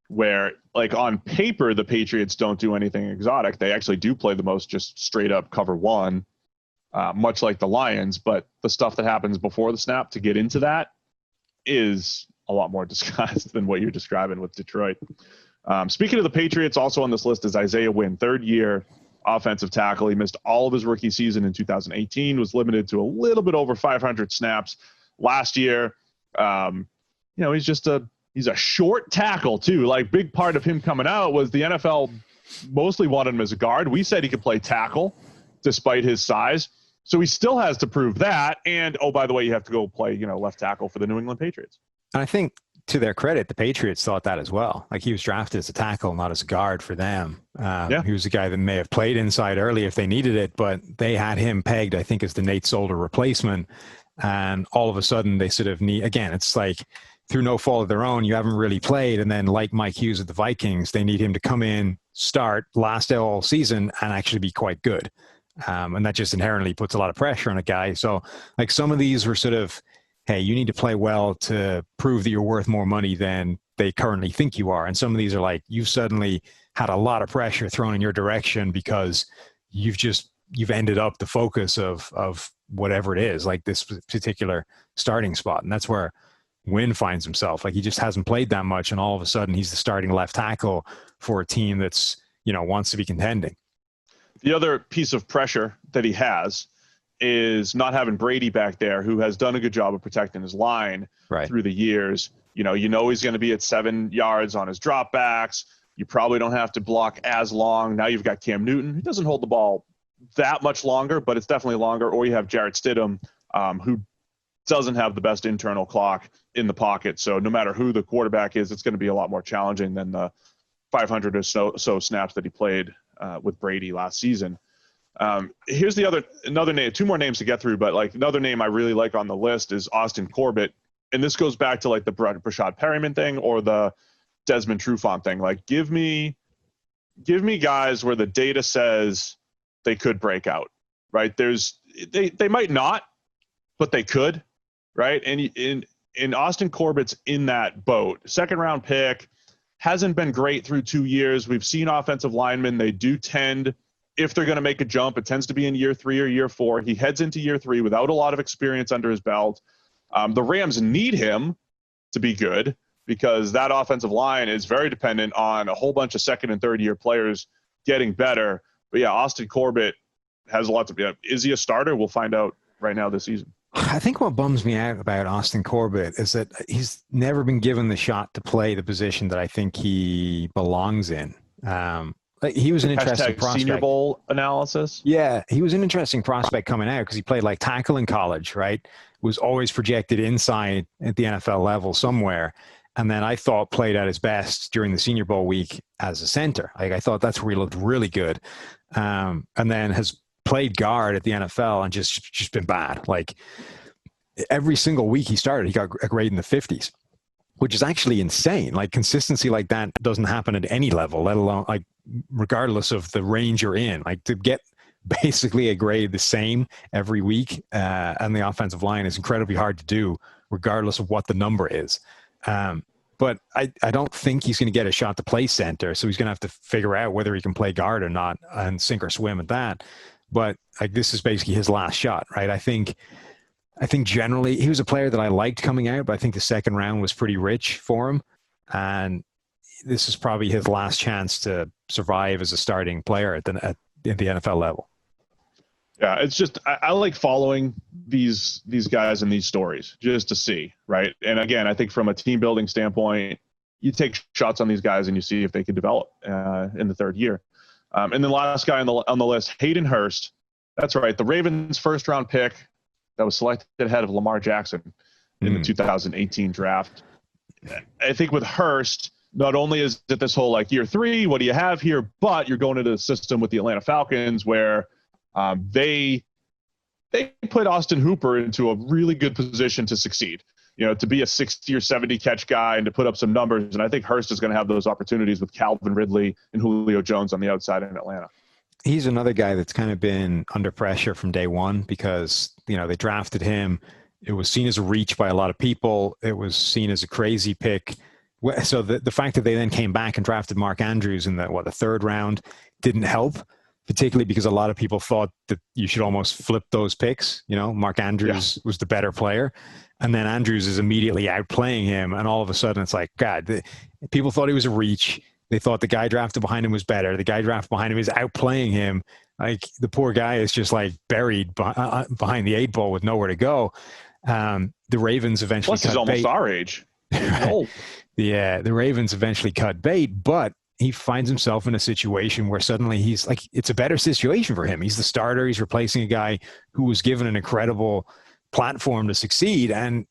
where on paper, the Patriots don't do anything exotic. They actually do play the most just straight up cover one, much like the Lions, but the stuff that happens before the snap to get into that is a lot more disguised than what you're describing with Detroit. Speaking of the Patriots, also on this list is Isaiah Wynn, third year offensive tackle. He missed all of his rookie season in 2018, was limited to a little bit over 500 snaps last year. He's a short tackle too. Big part of him coming out was the NFL mostly wanted him as a guard. We said he could play tackle despite his size. So he still has to prove that. And, oh, by the way, you have to go play, left tackle for the New England Patriots. And I think to their credit, the Patriots thought that as well. Like he was drafted as a tackle, not as a guard for them. He was a guy that may have played inside early if they needed it, but they had him pegged, I think, as the Nate Solder replacement. And all of a sudden they sort of need, again, it's like through no fault of their own, you haven't really played. And then like Mike Hughes at the Vikings, they need him to come in, start, last all season, and actually be quite good. And that just inherently puts a lot of pressure on a guy. So some of these were sort of, hey, you need to play well to prove that you're worth more money than they currently think you are. And some of these are you've suddenly had a lot of pressure thrown in your direction because you've ended up the focus of whatever it is, like this particular starting spot. And that's where Wynn finds himself. He just hasn't played that much. And all of a sudden he's the starting left tackle for a team that's, wants to be contending. The other piece of pressure that he has is not having Brady back there, who has done a good job of protecting his line through the years. You know he's going to be at 7 yards on his dropbacks. You probably don't have to block as long. Now you've got Cam Newton. He doesn't hold the ball that much longer, but it's definitely longer. Or you have Jarrett Stidham, who doesn't have the best internal clock in the pocket. So no matter who the quarterback is, it's going to be a lot more challenging than the 500 or so snaps that he played with Brady last season. Here's another name, 2 more names to get through, but like another name I really like on the list is Austin Corbett. And this goes back to like the Prashad Perryman thing or the Desmond Trufant thing. Like give me guys where the data says they could break out, right? They might not, but they could, right? And in Austin Corbett's in that boat. 2nd round pick, hasn't been great through 2 years. We've seen offensive linemen, they do tend, if they're going to make a jump, it tends to be in year 3 or year 4. He heads into year 3 without a lot of experience under his belt. The Rams need him to be good because that offensive line is very dependent on a whole bunch of 2nd and 3rd year players getting better. But yeah, Austin Corbett has a lot to be. Is he a starter? We'll find out right now this season. I think what bums me out about Austin Corbett is that he's never been given the shot to play the position that I think he belongs in. He was an interesting prospect. Senior Bowl analysis. Yeah, he was an interesting prospect coming out because he played like tackle in college, right? Was always projected inside at the NFL level somewhere. And then I thought played at his best during the Senior Bowl week as a center. Like I thought that's where he looked really good. And then has played guard at the NFL and just been bad. Like every single week he started, he got a grade in the 50s, which is actually insane. Like consistency like that doesn't happen at any level, let alone like regardless of the range you're in. Like to get basically a grade the same every week and the offensive line is incredibly hard to do regardless of what the number is. But I don't think he's going to get a shot to play center. So he's going to have to figure out whether he can play guard or not and sink or swim at that. But like this is basically his last shot, right? I think generally he was a player that I liked coming out, but I think the 2nd round was pretty rich for him. And this is probably his last chance to survive as a starting player at the NFL level. Yeah, it's just I like following these guys and these stories just to see, right? And again, I think from a team building standpoint, you take shots on these guys and you see if they can develop in the 3rd year. And then last guy on the list, Hayden Hurst. That's right, the Ravens' 1st round pick that was selected ahead of Lamar Jackson in the 2018 draft. I think with Hurst, not only is it this whole like year 3, what do you have here? But you're going into the system with the Atlanta Falcons where they put Austin Hooper into a really good position to succeed, to be a 60 or 70 catch guy and to put up some numbers. And I think Hurst is going to have those opportunities with Calvin Ridley and Julio Jones on the outside in Atlanta. He's another guy that's kind of been under pressure from day one because, they drafted him. It was seen as a reach by a lot of people. It was seen as a crazy pick. So the fact that they then came back and drafted Mark Andrews in the 3rd round didn't help, particularly because a lot of people thought that you should almost flip those picks. Mark Andrews was the better player. And then Andrews is immediately outplaying him. And all of a sudden it's like, God, people thought he was a reach. They thought the guy drafted behind him was better. The guy drafted behind him is outplaying him. Like the poor guy is just like buried behind the 8 ball with nowhere to go. The Ravens eventually Plus he's almost our age. Old. Yeah, the Ravens eventually cut bait, but he finds himself in a situation where suddenly he's like, it's a better situation for him. He's the starter. He's replacing a guy who was given an incredible platform to succeed. And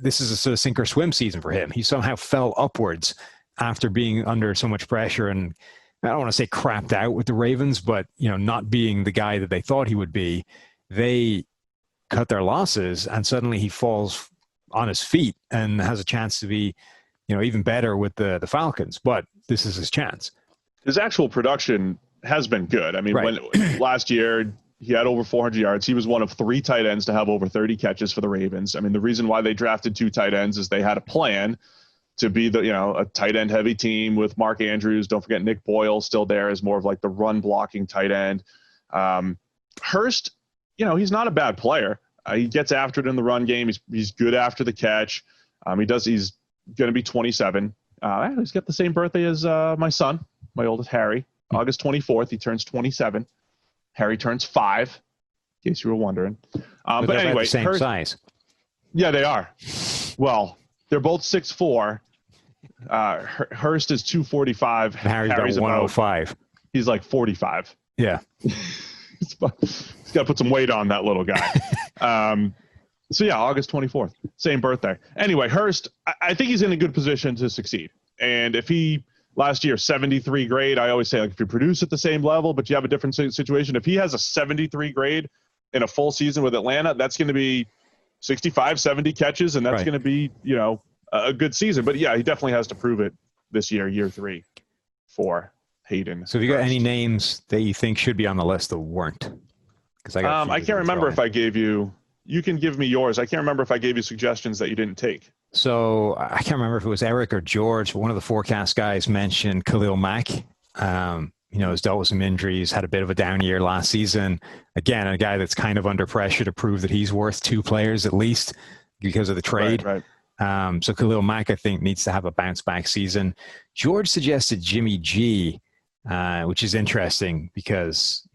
this is a sort of sink or swim season for him. He somehow fell upwards after being under so much pressure. And I don't want to say crapped out with the Ravens, but, not being the guy that they thought he would be, they cut their losses and suddenly he falls on his feet and has a chance to be, even better with the Falcons, but this is his chance. His actual production has been good. I mean, when last year he had over 400 yards, he was one of 3 tight ends to have over 30 catches for the Ravens. I mean, the reason why they drafted 2 tight ends is they had a plan to be a tight end heavy team with Mark Andrews. Don't forget Nick Boyle still there as more of like the run blocking tight end. Hurst, he's not a bad player. He gets after it in the run game. He's good after the catch. He's going to be 27. He's got the same birthday as my son, my oldest Harry. August 24th, he turns 27. Harry turns 5. in case you were wondering. But anyway, the same size. Yeah, they are. Well, they're both 6'4". Hurst is 245. Harry's about 105. He's like 45. Yeah. He's got to put some weight on that little guy. So yeah, August 24th, same birthday. Anyway, Hurst, I think he's in a good position to succeed. And if he last year 73 grade, I always say, like, if you produce at the same level, but you have a different situation, if he has a 73 grade in a full season with Atlanta, that's going to be 65, 70 catches, and that's going to be, a good season. But yeah, he definitely has to prove it this year 3 for Hayden. So have you got any names that you think should be on the list that weren't? Because I can't remember if I gave you. You can give me yours. I can't remember if I gave you suggestions that you didn't take. So I can't remember if it was Eric or George, but one of the forecast guys mentioned Khalil Mackay. Has dealt with some injuries, had a bit of a down year last season. Again, a guy that's kind of under pressure to prove that he's worth 2 players at least because of the trade. Right. So Khalil Mackay, I think, needs to have a bounce back season. George suggested Jimmy G, which is interesting because,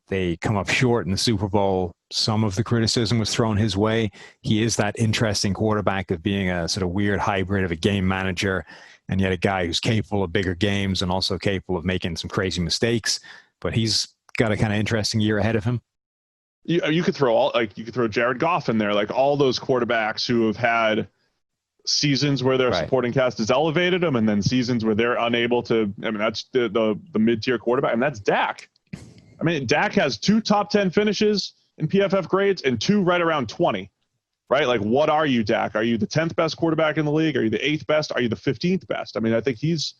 they come up short in the Super Bowl. Some of the criticism was thrown his way. He is that interesting quarterback of being a sort of weird hybrid of a game manager and yet a guy who's capable of bigger games and also capable of making some crazy mistakes. But he's got a kind of interesting year ahead of him. You could throw Jared Goff in there, like all those quarterbacks who have had seasons where their supporting cast has elevated them and then seasons where they're unable to. I mean, that's the mid-tier quarterback, and that's Dak. I mean, Dak has 2 top 10 finishes in PFF grades and 2 right around 20, right? Like, what are you, Dak? Are you the 10th best quarterback in the league? Are you the 8th best? Are you the 15th best? I mean, I think he's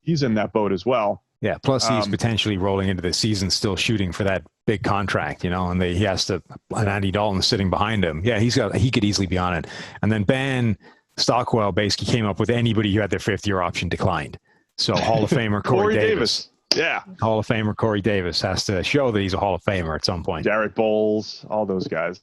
in that boat as well. Yeah, plus he's potentially rolling into the season still shooting for that big contract, and he has to, and Andy Dalton's sitting behind him. Yeah, he could easily be on it. And then Ben Stockwell basically came up with anybody who had their 5th-year option declined. So Hall of Famer Corey Davis. Yeah. Hall of Famer Corey Davis has to show that he's a Hall of Famer at some point. Garrett Bowles, all those guys.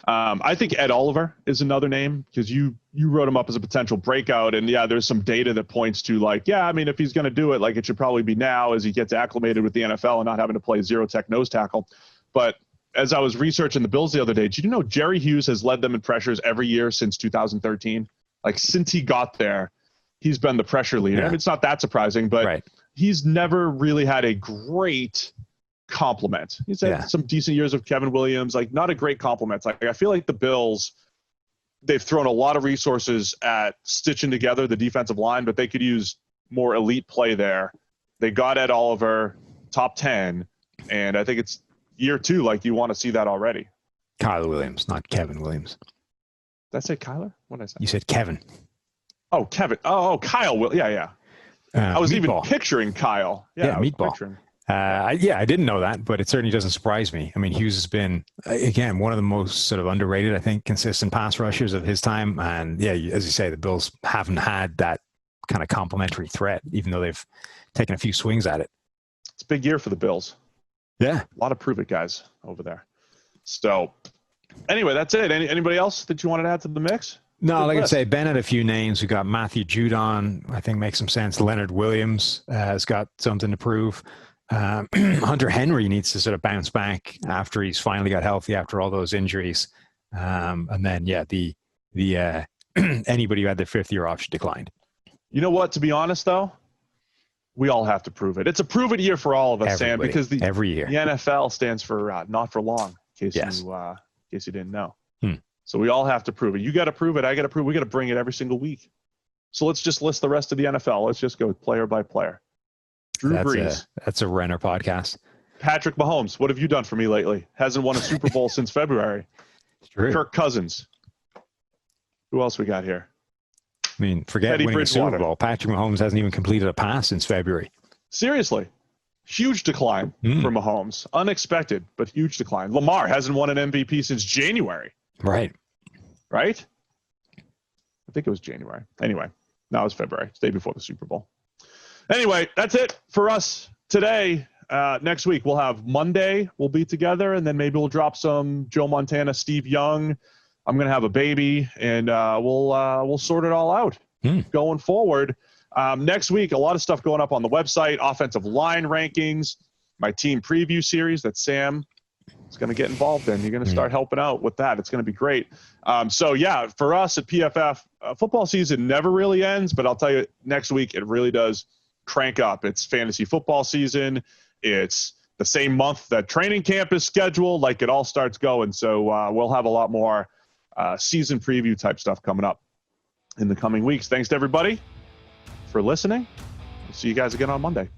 I think Ed Oliver is another name because you wrote him up as a potential breakout. And yeah, there's some data that points to if he's going to do it, it should probably be now as he gets acclimated with the NFL and not having to play zero tech nose tackle. But as I was researching the Bills the other day, did you know Jerry Hughes has led them in pressures every year since 2013? Since he got there, he's been the pressure leader. Yeah. I mean, it's not that surprising, but he's never really had a great compliment. He's had some decent years of Kevin Williams, not a great compliment. I feel like the Bills, they've thrown a lot of resources at stitching together the defensive line, but they could use more elite play there. They got Ed Oliver, top 10, and I think it's year 2, you want to see that already. Kyler Williams, not Kevin Williams. Did I say Kyler? What did I say? You said Kevin. Oh, Kevin. Oh, Kyle. Yeah. I was Meatball. even picturing Kyle. Yeah, Meatball. I didn't know that, but it certainly doesn't surprise me. I mean, Hughes has been, again, one of the most sort of underrated, I think, consistent pass rushers of his time. And yeah, as you say, the Bills haven't had that kind of complementary threat, even though they've taken a few swings at it. It's a big year for the Bills. Yeah. A lot of prove-it guys over there. So anyway, that's it. Anybody else that you wanted to add to the mix? No, I say, Ben had a few names. We got Matthew Judon, I think makes some sense. Leonard Williams has got something to prove. Hunter Henry needs to sort of bounce back after he's finally got healthy after all those injuries. And then, the anybody who had their 5th-year option declined. You know what? To be honest, though, we all have to prove it. It's a prove-it year for all of us, Sam, because every year the NFL stands for not for long, in case you didn't know. So we all have to prove it. You got to prove it. I got to prove it. We got to bring it every single week. So let's just list the rest of the NFL. Let's just go player by player. Drew Brees. That's a Renner podcast. Patrick Mahomes. What have you done for me lately? Hasn't won a Super Bowl since February. It's true. Kirk Cousins. Who else we got here? I mean, forget Teddy winning a Super Bridgewater. Bowl. Patrick Mahomes hasn't even completed a pass since February. Seriously. Huge decline for Mahomes. Unexpected, but huge decline. Lamar hasn't won an MVP since January. Right? I think it was January. Anyway, no, it was February. It's the day before the Super Bowl. Anyway, that's it for us today. Next week, we'll have Monday. We'll be together, and then maybe we'll drop some Joe Montana, Steve Young. I'm going to have a baby, and we'll sort it all out going forward. Next week, a lot of stuff going up on the website, offensive line rankings, my team preview series that Sam is going to get involved in. You're going to start helping out with that. It's going to be great. So, yeah, for us at PFF, football season never really ends, but I'll tell you, next week it really does crank up. It's fantasy football season. It's the same month that training camp is scheduled. Like, it all starts going. So we'll have a lot more season preview type stuff coming up in the coming weeks. Thanks to everybody for listening. We'll see you guys again on Monday.